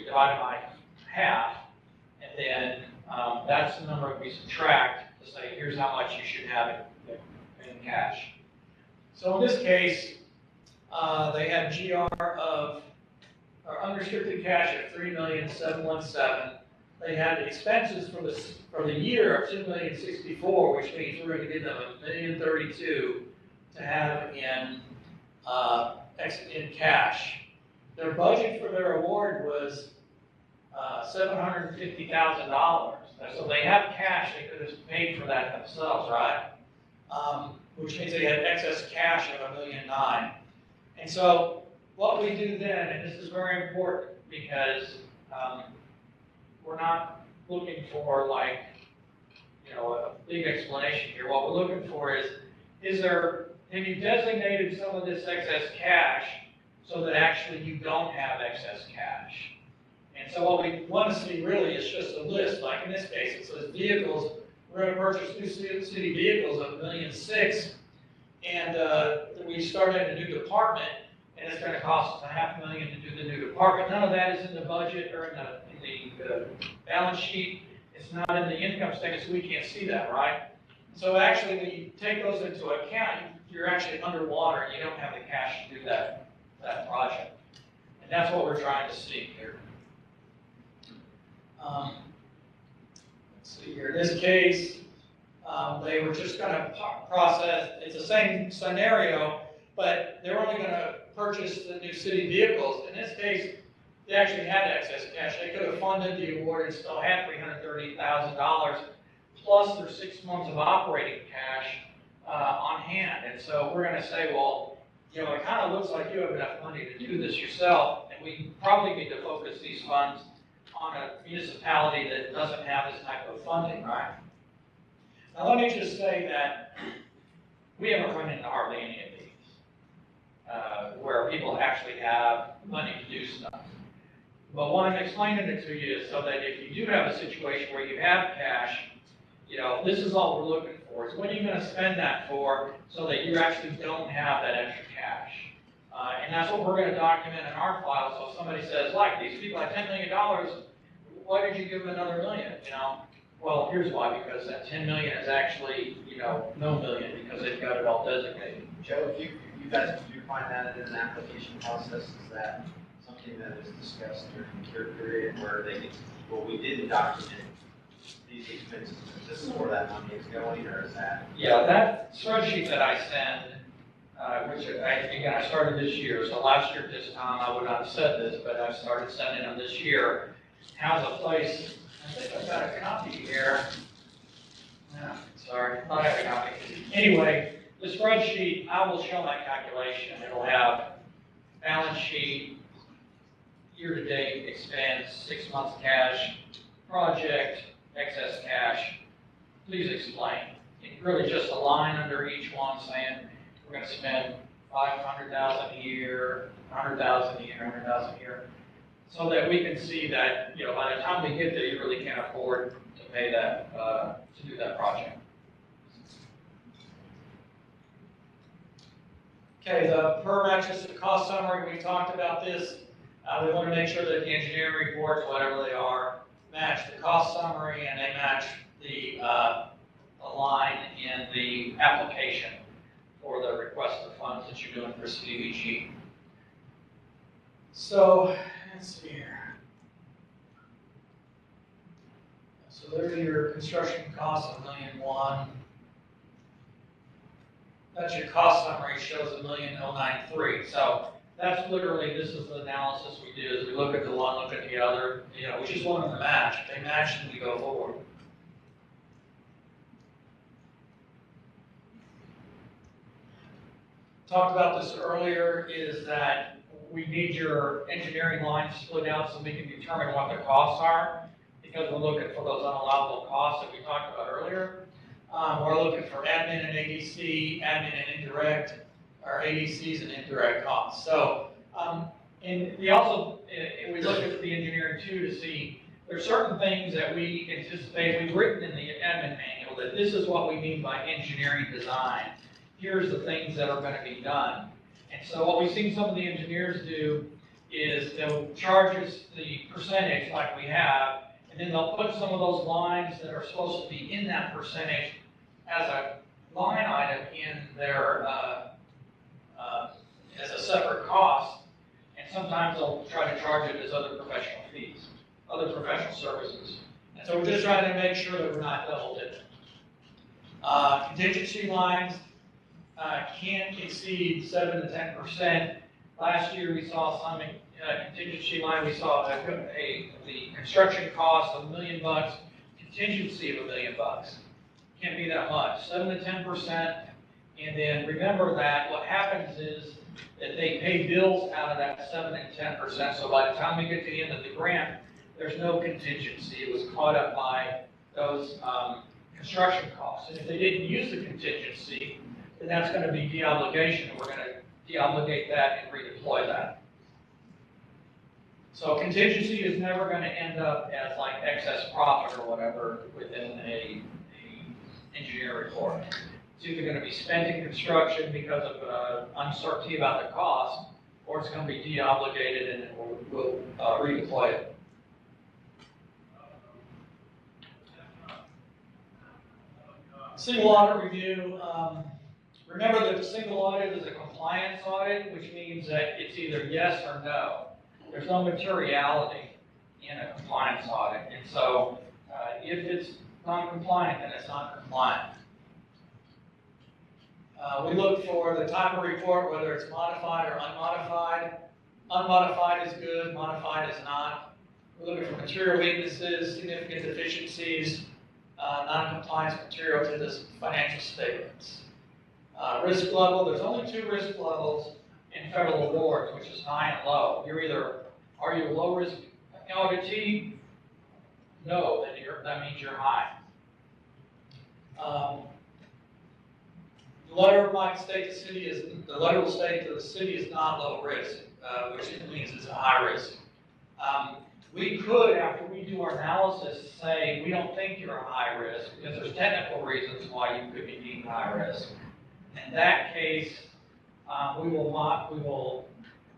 divide it by half, and then that's the number we subtract to say, here's how much you should have in cash. So in this case, they have GR of, or unrestricted cash of 3,717,000. They had expenses for the year of 2,064,000, which means we're going to give them $1,032,000 to have in cash. Their budget for their award was $750,000. So they have cash; they could have paid for that themselves, right? Which means they had excess cash of $1,009,000. And so what we do then, and this is very important because we're not looking for like, a big explanation here. What we're looking for is have you designated some of this excess cash so that actually you don't have excess cash? And so what we want to see really is just a list, like in this case, it says vehicles, we're going to purchase new city vehicles of $1,600,000, and we started a new department, and it's going to cost us $500,000 to do the new department. None of that is in the budget or in the balance sheet. It's not in the income statement, so we can't see that, right? So actually, when you take those into account, you're actually underwater, and you don't have the cash to do that project. And that's what we're trying to see here. Let's see here. In this case, they were just going to process, it's the same scenario, but they're only going to purchase the new city vehicles. In this case, they actually had excess cash. They could have funded the award and still had $330,000 plus their 6 months of operating cash on hand. And so we're going to say, well, it kind of looks like you have enough money to do this yourself, and we probably need to focus these funds on a municipality that doesn't have this type of funding, right? Now, let me just say that we haven't run into hardly any of these, where people actually have money to do stuff. But what I'm explaining it to you is so that if you do have a situation where you have cash, this is all we're looking for, is when you're going to spend that for so that you actually don't have that extra cash. And that's what we're going to document in our file. So if somebody says, like, these people have $10 million, why did you give them another $1 million? Well, here's why, because that $10 million is actually, no million, because they've got it all designated. Joe, if you guys, do you find that in an application process, is that something that is discussed during the cure period where we didn't document these expenses, this is where that money is going, or is that? Yeah, that spreadsheet that I send, which I started this year, so last year at this time I would not have said this, but I started sending them this year, has a place, I think I've got a copy here. No, sorry, I have a copy. Anyway, the spreadsheet, I will show that calculation. It'll have balance sheet, year-to-date expense, 6 months cash, project, excess cash. Please explain. It's really just a line under each one saying we're going to spend $500,000 a year, $100,000 a year, $100,000 a year, so that we can see that by the time we get there, you really can't afford to pay that to do that project. Okay, the PERMAX is the cost summary. We talked about this. We want to make sure that the engineering reports, whatever they are, match the cost summary and they match the line in the application for the request of funds that you're doing for CDBG. So, let's see here. So there's your construction costs of $1,001,000. That's your cost summary, shows $1,093,000. So that's literally, this is the analysis we do, is we look at the one, look at the other, we just want them to match. If they match, then we go forward. Talked about this earlier, is that we need your engineering line split out so we can determine what the costs are, because we're looking for those unallowable costs that we talked about earlier. We're looking for admin and ADC, admin and indirect, or ADCs and indirect costs. So, and we also, we look at the engineering too to see there's certain things that we anticipate, we've written in the admin manual that this is what we mean by engineering design. Here's the things that are gonna be done. And so what we've seen some of the engineers do is they'll charge us the percentage like we have, and then they'll put some of those lines that are supposed to be in that percentage as a line item in their, as a separate cost. And sometimes they'll try to charge it as other professional fees, other professional services. And so we're just trying to make sure that we're not double dipping. Contingency lines can't exceed 7 to 10%. Last year we saw some contingency line. We saw the construction cost of $1 million, contingency of $1 million. Can't be that much. 7 to 10%. And then remember that what happens is that they pay bills out of that 7 and 10%. So by the time we get to the end of the grant, there's no contingency. It was caught up by those construction costs. And if they didn't use the contingency, then that's going to be de-obligation, and we're going to de-obligate that and redeploy that. So contingency is never going to end up as like excess profit or whatever within a engineer report. It's either going to be spent in construction because of uncertainty about the cost, or it's going to be de-obligated and then we'll redeploy it. Single audit review. Remember that the single audit is a compliance audit, which means that it's either yes or no. There's no materiality in a compliance audit. And so if it's non-compliant, then it's not compliant. We look for the type of report, whether it's modified or unmodified. Unmodified is good, modified is not. We're looking for material weaknesses, significant deficiencies, non-compliance material to the financial statements. Risk level, there's only 2 risk levels in federal awards, which is high and low. You're either, are you a low risk auditee? No, then that means you're high. The letter might state the letter will state that the city is not low risk, which means it's a high risk. We could, after we do our analysis, say we don't think you're a high risk because there's technical reasons why you could be deemed high risk. In that case, we will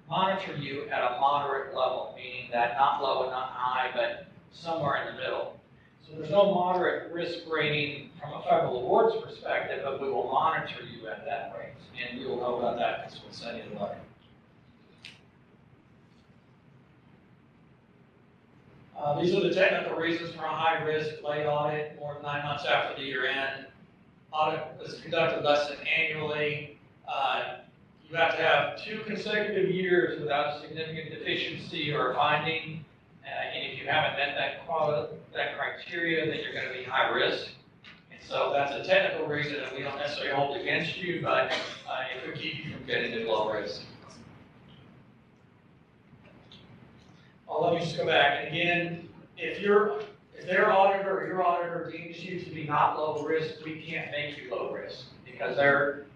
monitor you at a moderate level, meaning that not low and not high, but somewhere in the middle. So there's no moderate risk rating from a federal awards perspective, but we will monitor you at that rate. And you'll know about that because we'll send you the letter. These are the technical reasons for a high risk late audit, more than 9 months after the year end. Audit is conducted less than annually. You have to have 2 consecutive years without a significant deficiency or finding. And if you haven't met that criteria, then you're going to be high risk. And so that's a technical reason that we don't necessarily hold against you, but it could keep you from getting to low risk. Let me just go back. And again, if their auditor or your auditor deems you to be not low risk, we can't make you low risk because they're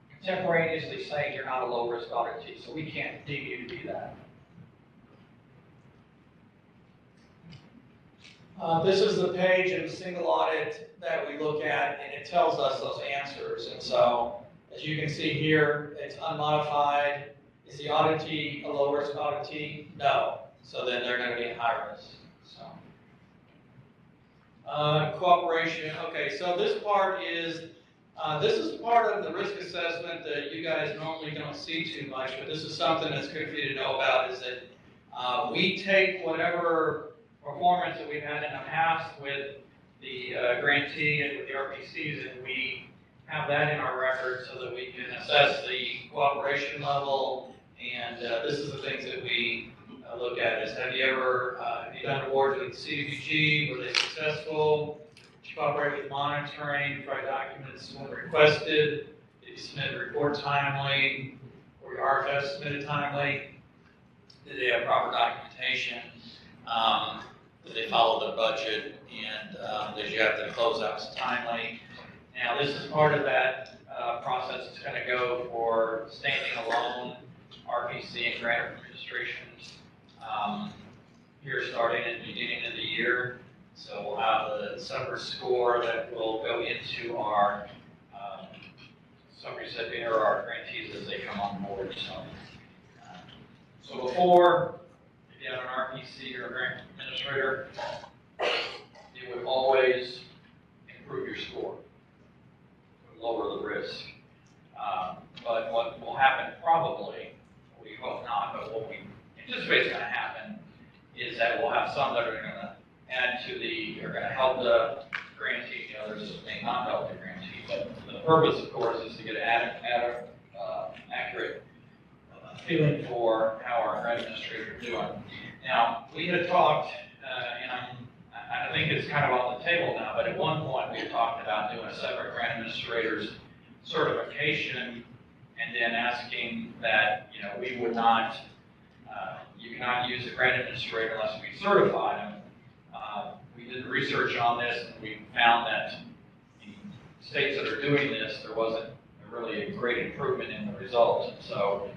contemporaneously saying you're not a low risk auditee, so we can't deem you to be that. This is the page in the single audit that we look at, and it tells us those answers. And so, as you can see here, it's unmodified. Is the auditee a low risk auditee? No. So then they're going to be high risk. So, cooperation. Okay, so this part is, this is part of the risk assessment that you guys normally don't see too much, but this is something that's good for you to know about, is that we take whatever performance that we've had in the past with the grantee and with the RPCs, and we have that in our record so that we can assess the cooperation level. And this is the things that we look at is, have you done awards with CDBG? Were they successful? Did you cooperate with monitoring? Provide documents when requested? Did you submit a report timely? Were your RFS submitted timely? Did they have proper documentation? Did they follow the budget? And did you have the closeouts timely? Now, this is part of that process. It's going to go for standing alone, RPC, and grant administrations. here starting at the beginning of the year. So we'll have a separate score that will go into our subrecipient or our grantees as they come on board. So before, if you had an RPC or a grant administrator, it would always improve your score, it would lower the risk. But what will happen probably, we hope not, but what we anticipate is going to happen is that we'll have some that are going to add to are going to help the grantee, the others may not help the grantee. But the purpose, of course, is to get an accurate feeling for how our grant administrators are doing. Now, we had talked, and I think it's kind of on the table now, but at one point we had talked about doing a separate grant administrator's certification and then asking that, we would not, you cannot use a grant administrator unless we certify them. We did research on this and we found that the states that are doing this, there wasn't really a great improvement in the results. And so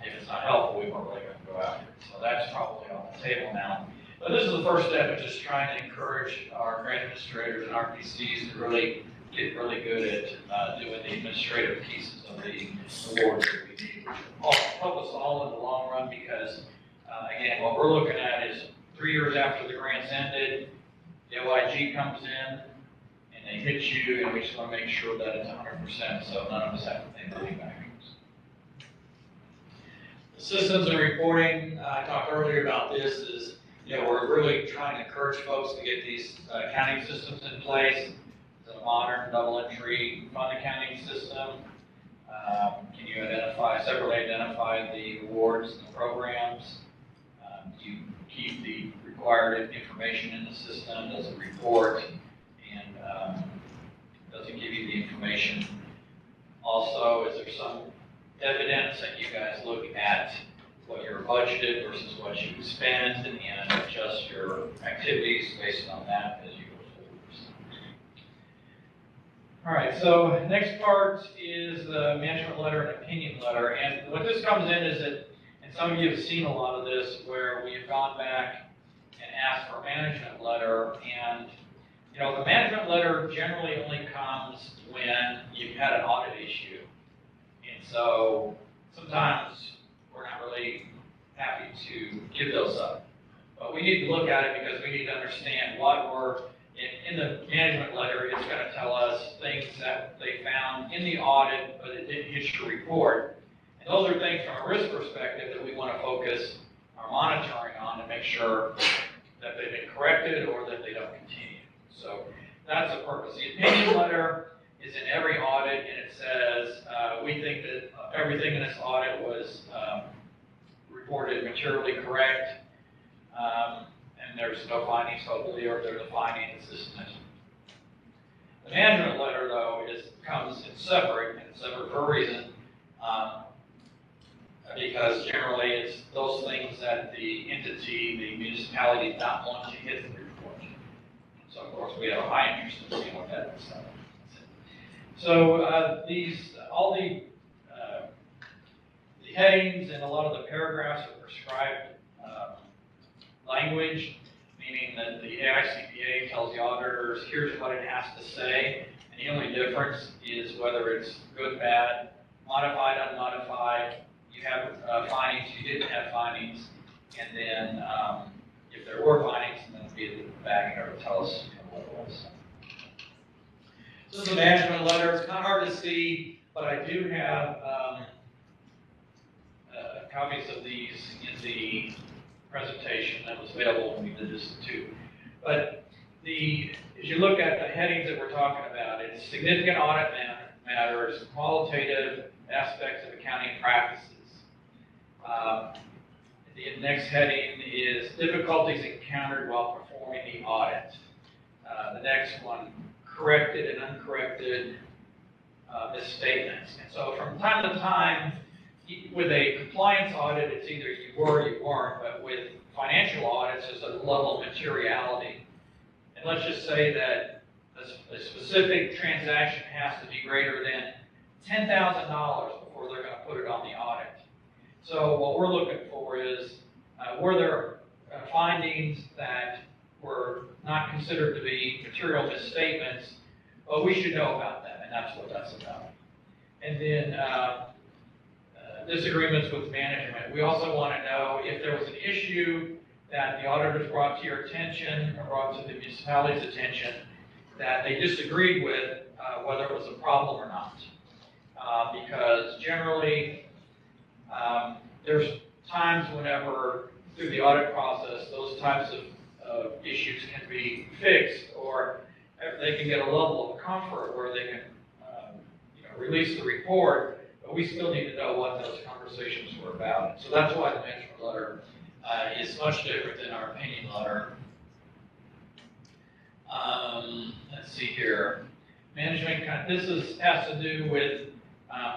if it's not helpful, we weren't really going to go after it. So that's probably on the table now. But this is the first step of just trying to encourage our grant administrators and RPCs to really get really good at doing the administrative pieces of the awards that we need, which will help us all in the long run because, again, what we're looking at is 3 years after the grant's ended, the OIG comes in and they hit you, and we just want to make sure that it's 100%, so none of us have to pay money back. The systems and reporting, I talked earlier about this, is, we're really trying to encourage folks to get these accounting systems in place. It's a modern double entry fund accounting system. Can you separately identify the awards and the programs? Do you keep the required information in the system? Does it report? And does it give you the information? Also, is there some evidence that you guys look at what you're budgeted versus what you spend and adjust your activities based on that as you go forward? All right, so next part is the management letter and opinion letter. And what this comes in is that, and some of you have seen a lot of this, where we have gone back and asked for a management letter. And, the management letter generally only comes when you've had an audit issue. And so sometimes we're not really happy to give those up. But we need to look at it because we need to understand what in the management letter, it's going to tell us things that they found in the audit, but it didn't hit your report. And those are things from a risk perspective that we want to focus our monitoring on to make sure that they've been corrected or that they don't continue. So that's the purpose. The opinion letter is in every audit, and it says, we think that everything in this audit was reported materially correct, and there's no findings, hopefully, or if there's a finding, it's dismissed. The management letter, though, comes in separate, and it's separate for a reason, because generally it's those things that the entity, the municipality, does not want to hit the report. So, of course, we have a high interest in seeing what that is. So all the headings and a lot of the paragraphs are prescribed language, meaning that the AICPA tells the auditors, here's what it has to say, and the only difference is whether it's good, bad, modified, unmodified, you have findings, you didn't have findings, and then if there were findings, then it'd be at the back and it would tell us what it was. This is a management letter. It's kind of hard to see, but I do have copies of these in the presentation that was available when we did this too. But as you look at the headings that we're talking about, it's significant audit matters, qualitative aspects of accounting practices. The next heading is difficulties encountered while performing the audit. The next one, corrected and uncorrected misstatements. And so from time to time, with a compliance audit, it's either you were or you weren't, but with financial audits, there's a level of materiality. And let's just say that a specific transaction has to be greater than $10,000 before they're going to put it on the audit. So what we're looking for is, were there findings that were not considered to be material misstatements, but we should know about them, and that's what that's about. And then disagreements with management. We also want to know if there was an issue that the auditors brought to your attention or brought to the municipality's attention that they disagreed with, whether it was a problem or not. Because generally, there's times whenever through the audit process, those types of issues can be fixed, or they can get a level of comfort where they can release the report, but we still need to know what those conversations were about. So that's why the management letter is much different than our opinion letter. Let's see here. Management, has to do with,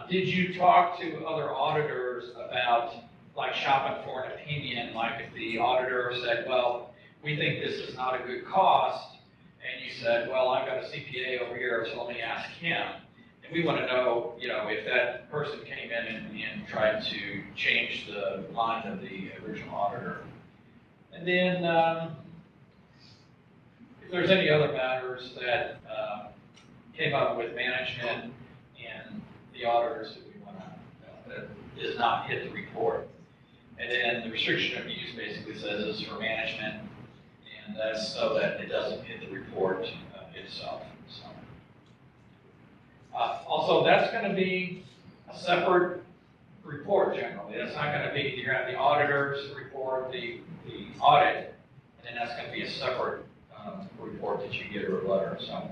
did you talk to other auditors about like shopping for an opinion? Like if the auditor said, well, we think this is not a good cost, and you said, well, I've got a CPA over here, so let me ask him. And we want to know, if that person came in and tried to change the line of the original auditor. And then if there's any other matters that came up with management and the auditors that we want to know that does not hit the report. And then the restriction of use basically says this is for management, and that's so that it doesn't hit the report itself. So. Also, that's going to be a separate report generally. That's not going to be, you have the auditors report, the audit, and then that's going to be a separate report that you get or a letter. So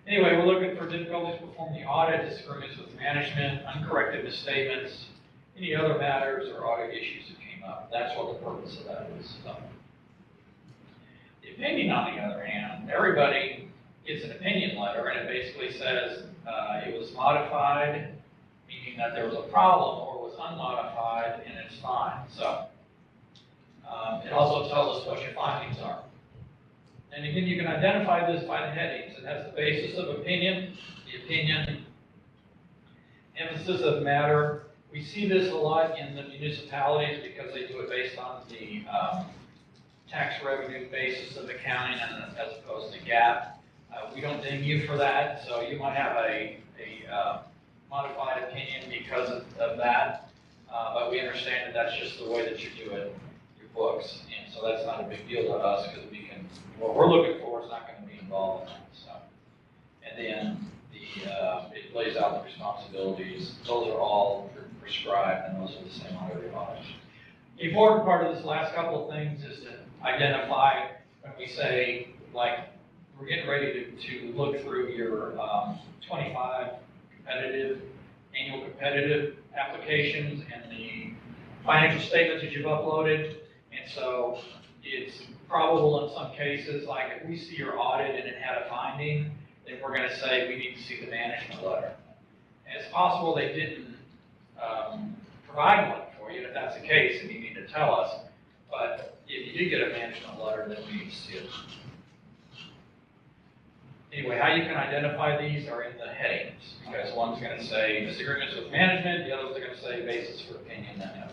anyway, we're looking for difficulties performing the audit, disagreements with management, uncorrected misstatements, any other matters or audit issues that came up. That's what the purpose of that is. So, the opinion, on the other hand, everybody gets an opinion letter, and it basically says it was modified, meaning that there was a problem, or it was unmodified, and it's fine. So it also tells us what your findings are. And again, you can identify this by the headings. It has the basis of opinion, the opinion, emphasis of matter. We see this a lot in the municipalities because they do it based on the tax revenue basis of accounting as opposed to GAAP. We don't ding you for that, so you might have a modified opinion because of that, but we understand that that's just the way that you do it, your books, and so that's not a big deal to us because we can, what we're looking for is not going to be involved in that. So, and then it lays out the responsibilities. Those are all prescribed, and those are the same on every audit. The important part of this last couple of things is to identify when we say, like, we're getting ready to look through your 25 annual competitive applications and the financial statements that you've uploaded. And so it's probable in some cases, like if we see your audit and it had a finding, then we're going to say we need to see the management letter. And it's possible they didn't provide one for you. If that's the case, then you need to tell us. But if you do get a management letter, then we need to see it. Anyway, how you can identify these are in the headings, because one's going to say disagreements with management, the others are going to say basis for opinion, and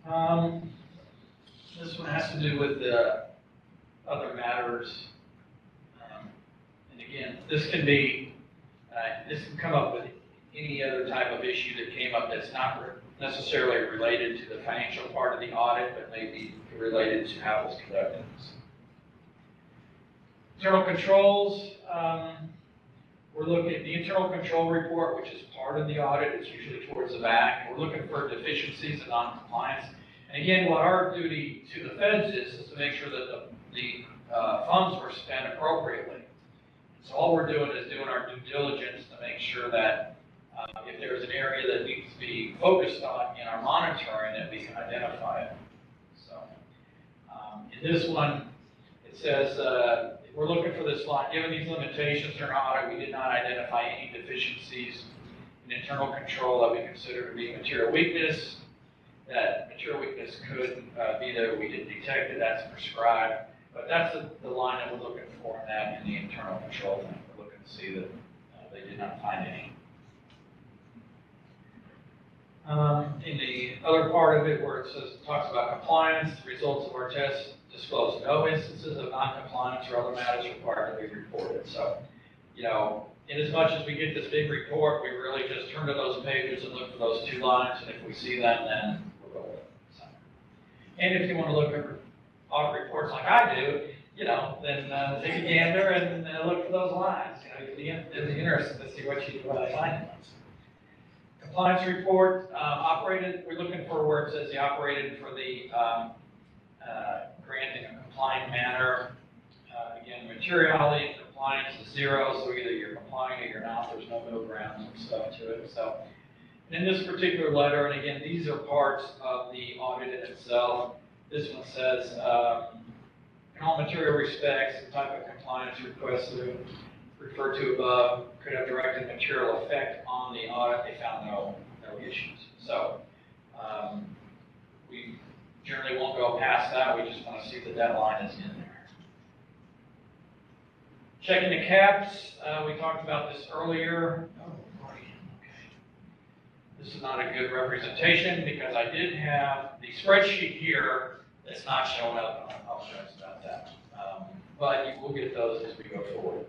others. This one has to do with the other matters. And again, this can come up with any other type of issue that came up that's not necessarily related to the financial part of the audit, but may be related to how it was conducted. Internal controls, we're looking at the internal control report, which is part of the audit. It's usually towards the back. We're looking for deficiencies and non-compliance. And again, what our duty to the feds is to make sure that the funds were spent appropriately. So all we're doing is doing our due diligence to make sure that if there's an area that needs to be focused on in our monitoring, that we can identify it. So in this one, it says, we're looking for this line. Given these limitations in our audit, we did not identify any deficiencies in internal control that we consider to be material weakness. That material weakness could be there. We didn't detect it. That's prescribed. But that's the line that we're looking for in that in the internal control thing. We're looking to see that they did not find any. In the other part of it where it says, talks about compliance, the results of our tests disclose no instances of non-compliance or other matters required to be reported. So, you know, in as much as we get this big report, we really just turn to those pages and look for those 2 lines, and if we see them, then we'll go with it. So, and if you want to look at audit reports like I do, you know, then take a gander and look for those lines. You know, it'll be interesting to see what I find. Compliance report, operated, we're looking for where it says the operated for the grant in a compliant manner. Again, materiality and compliance is 0, so either you're complying or you're not. There's no middle ground and stuff to it. So in this particular letter, and again, these are parts of the audit in itself. This one says, in all material respects, the type of compliance requested referred to above could have direct and material effect on the audit. They found no issues. So we generally won't go past that. We just want to see the deadline is in there. Checking the caps, we talked about this earlier. Oh, okay. This is not a good representation because I did have the spreadsheet here that's not showing up, and I apologize about that. But you will get those as we go forward.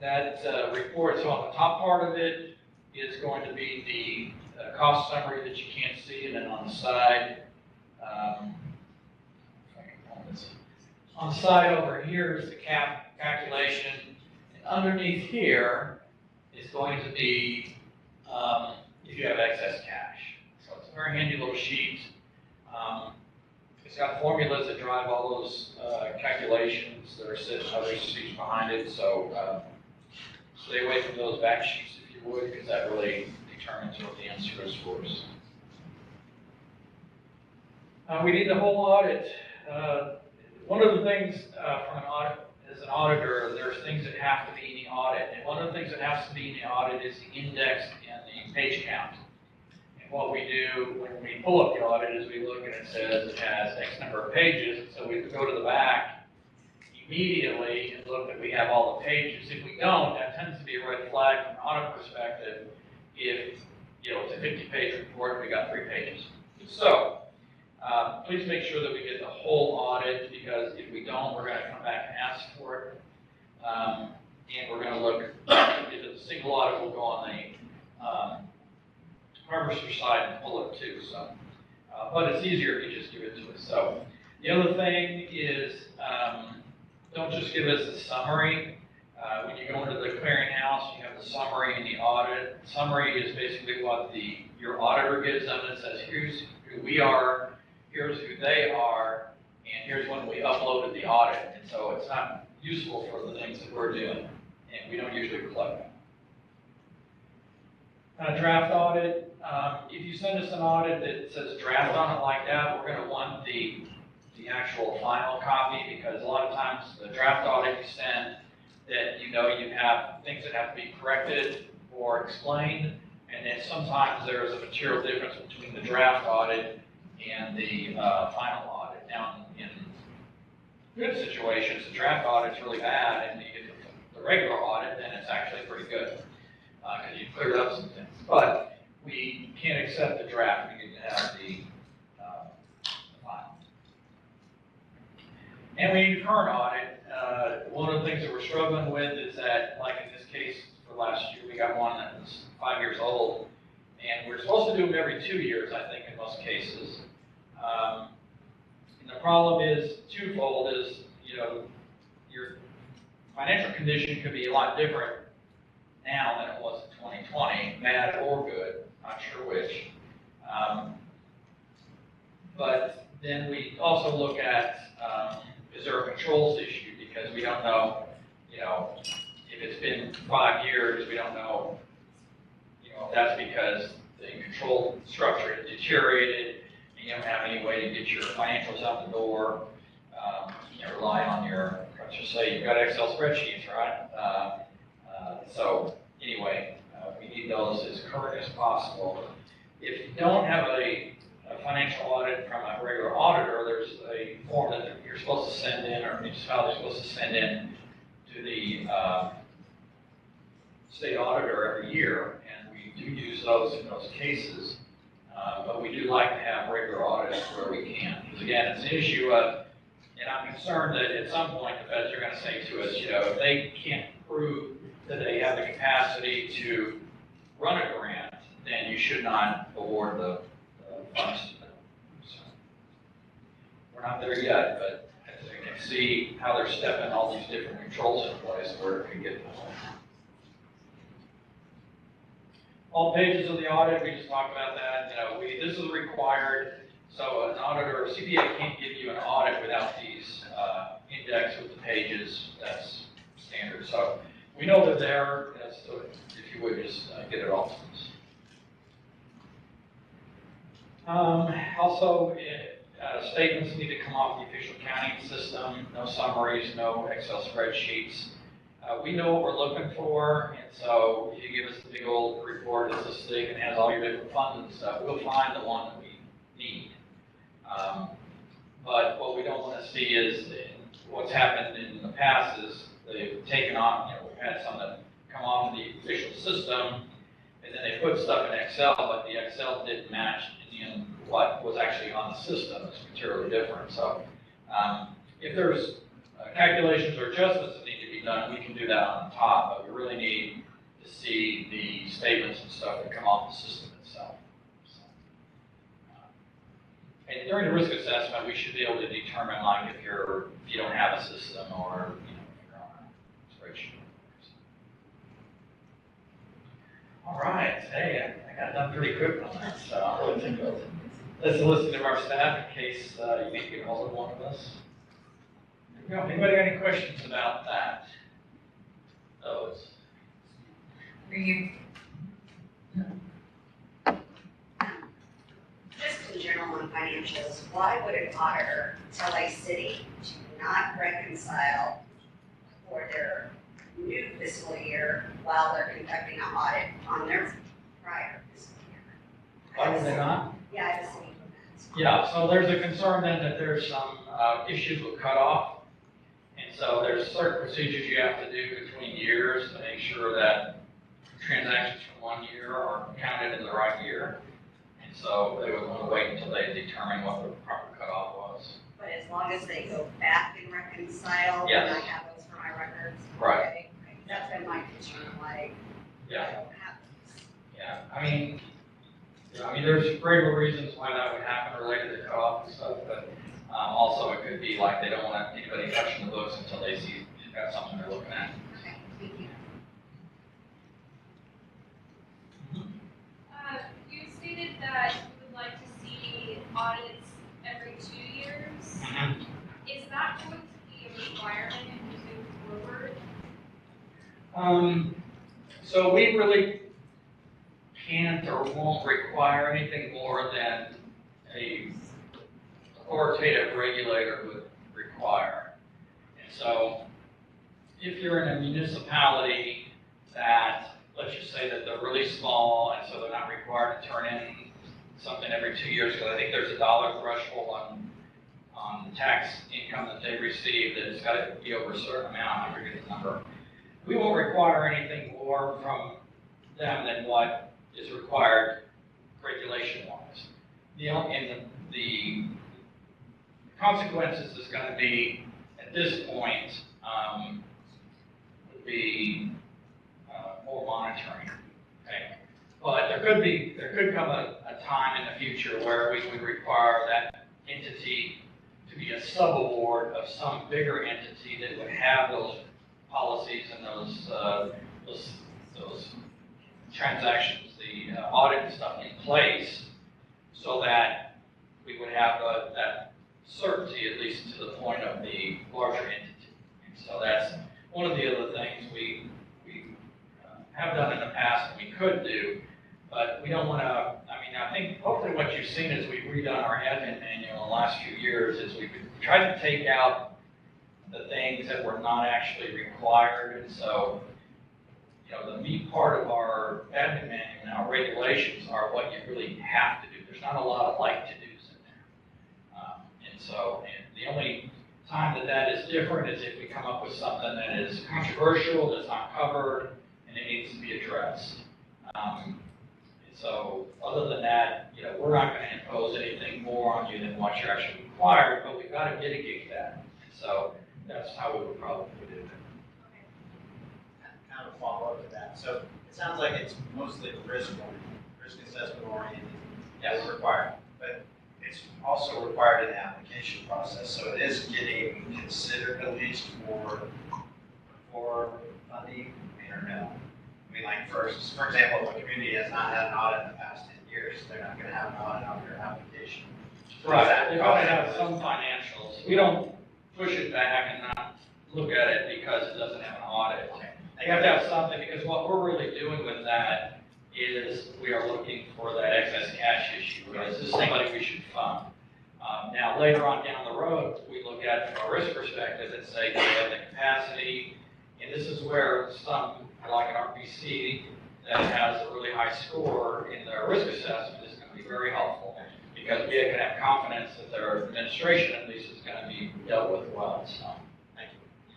That report, so on the top part of it is going to be the cost summary that you can't see, and then on the side, if I can pull this. On the side over here is the cap calculation, and underneath here is going to be if you have excess cash. So it's a very handy little sheet. It's got formulas that drive all those calculations that are sitting in other sheets behind it. So stay away from those back sheets if you would, because that really determines what the answer is for us. We need the whole audit. One of the things from an audit, as an auditor, there's things that have to be in the audit. And one of the things that has to be in the audit is the index and the page count. And what we do when we pull up the audit is we look and it says it has X number of pages. So we go to the back immediately and look that we have all the pages. If we don't, that tends to be a red flag from an audit perspective. If, you know, it's a 50-page report, we got 3 pages. So please make sure that we get the whole audit, because if we don't, we're going to come back and ask for it. And we're going to look, if it's a single audit, we'll go on the harvester side and pull it too. So, but it's easier if you just give it to us. So the other thing is, don't just give us a summary. When you go into the clearinghouse, you have the summary and the audit. Summary is basically what your auditor gives them. It says, here's who we are, here's who they are, and here's when we uploaded the audit. And so it's not useful for the things that we're doing, and we don't usually collect them. Draft audit, if you send us an audit that says draft on it like that, we're going to want the actual final copy, because a lot of times the draft audit you send, that you know you have things that have to be corrected or explained, and then sometimes there's a material difference between the draft audit and the final audit. Now, in good situations, the draft audit's really bad, and you get the regular audit, then it's actually pretty good, because you've cleared up some things. But we can't accept the draft. We need to have the final. And we need a current audit. One of the things that we're struggling with is that, like in this case for last year, we got one that was 5 years old, and we're supposed to do them every 2 years, I think, in most cases. And the problem is twofold: is, you know, your financial condition could be a lot different now than it was in 2020, bad or good, not sure which. But then we also look at, is there a controls issue? Because we don't know, you know, if it's been 5 years, we don't know, you know, if that's because the control structure has deteriorated and you don't have any way to get your financials out the door. You know, rely on your, let's just say you've got Excel spreadsheets, right? So anyway, we need those as current as possible. If you don't have a financial audit from a regular auditor, there's a form that you're supposed to send in, or municipality is supposed to send in to the state auditor every year, and we do use those in those cases. But we do like to have regular audits where we can. Because again, it's an issue of, and I'm concerned that at some point the feds are going to say to us, if they can't prove that they have the capacity to run a grant, then you should not award the funds to them. So, we're not there yet, but as you can see how they're stepping all these different controls in place where it can get to the point. All pages of the audit, we just talked about that. This is required. So an auditor, a CPA can't give you an audit without these indexed with the pages. That's standard. So we know they're there. So if you would just get it all to us. Also, statements need to come off the official accounting system. No summaries, no Excel spreadsheets. We know what we're looking for, and so if you give us the big old report that's this thick and has all your different funds and stuff, we'll find the one that we need. But what we don't want to see is what's happened in the past is they've taken on, we've had some that come off the official system, and then they put stuff in Excel, but the Excel didn't match in the end what was actually on the system. It's materially different. So if there's calculations or adjustments that need to be done, we can do that on the top, but we really need to see the statements and stuff that come off the system itself. So, and during the risk assessment, we should be able to determine, like, if you don't have a system or, if you're on a spreadsheet. All right, hey, I got done pretty quick on that, so I really think let's listen to our staff in case you need to get hold of one of us. Anybody got any questions about that? Those? Just in general on financials, why would an auditor tell a city to not reconcile for their new fiscal year while they're conducting an audit on their prior fiscal year? Why would they not? Yeah, I have a city permit. Yeah, so there's a concern then that there's some issues with cutoff. And so there's certain procedures you have to do between years to make sure that transactions from one year are counted in the right year. And so they would want to wait until they determine what the proper cutoff was. But as long as they go back and reconcile, Yes. and I have those for my records. Right. Okay, that's been my concern, like, I Yeah, don't have this. yeah. I mean, there's regular reasons why that would happen related to cutoff and stuff, but also it could be like they don't want anybody touching the books until they see you've got something they're looking at. Okay, thank you. You stated that you would like to see audits every 2 years. Is that going to be a requirement moving forward? So we really can't or won't require anything more than a authoritative regulator would require. And so if you're in a municipality that, let's just say that they're really small and so they're not required to turn in something every 2 years, because I think there's a dollar threshold on the tax income that they receive that it's got to be over a certain amount, I forget the number. We won't require anything more from them than what is required regulation-wise. The consequences is going to be, at this point, would be more monitoring. Okay, but there could come a time in the future where we would require that entity to be a subaward of some bigger entity that would have those policies and those transactions, the audit and stuff in place, so that we would have that certainty, at least to the point of the larger entity. And so that's one of the other things we have done in the past and we could do, but we don't want to, I think hopefully what you've seen as we've redone our admin manual in the last few years is we've tried to take out the things that were not actually required. And so, the meat part of our admin manual and our regulations are what you really have to do. There's not a lot of like-to-dos in there. And the only time that is different is if we come up with something that is controversial, that's not covered, and it needs to be addressed. So other than that, we're not gonna impose anything more on you than what you're actually required, but we've gotta mitigate that. So that's how we would probably do it. Kind of a follow-up to that. So it sounds like it's mostly risk assessment oriented as required, but it's also required in the application process. So it is getting considered at least for funding, or no? I mean, like for example, if a community has not had an audit in the past 10 years, they're not gonna have an audit on their application. Right, they're gonna have some financials. We don't push it back and not look at it because it doesn't have an audit. You have to have something, because what we're really doing with that is we are looking for that excess cash issue. Is this somebody we should fund? Now, later on down the road, we look at it from a risk perspective and say, do they have the capacity? And this is where some, like an RPC, that has a really high score in their risk assessment is going to be very helpful, because we can have confidence that their administration at least is going to be dealt with well. So.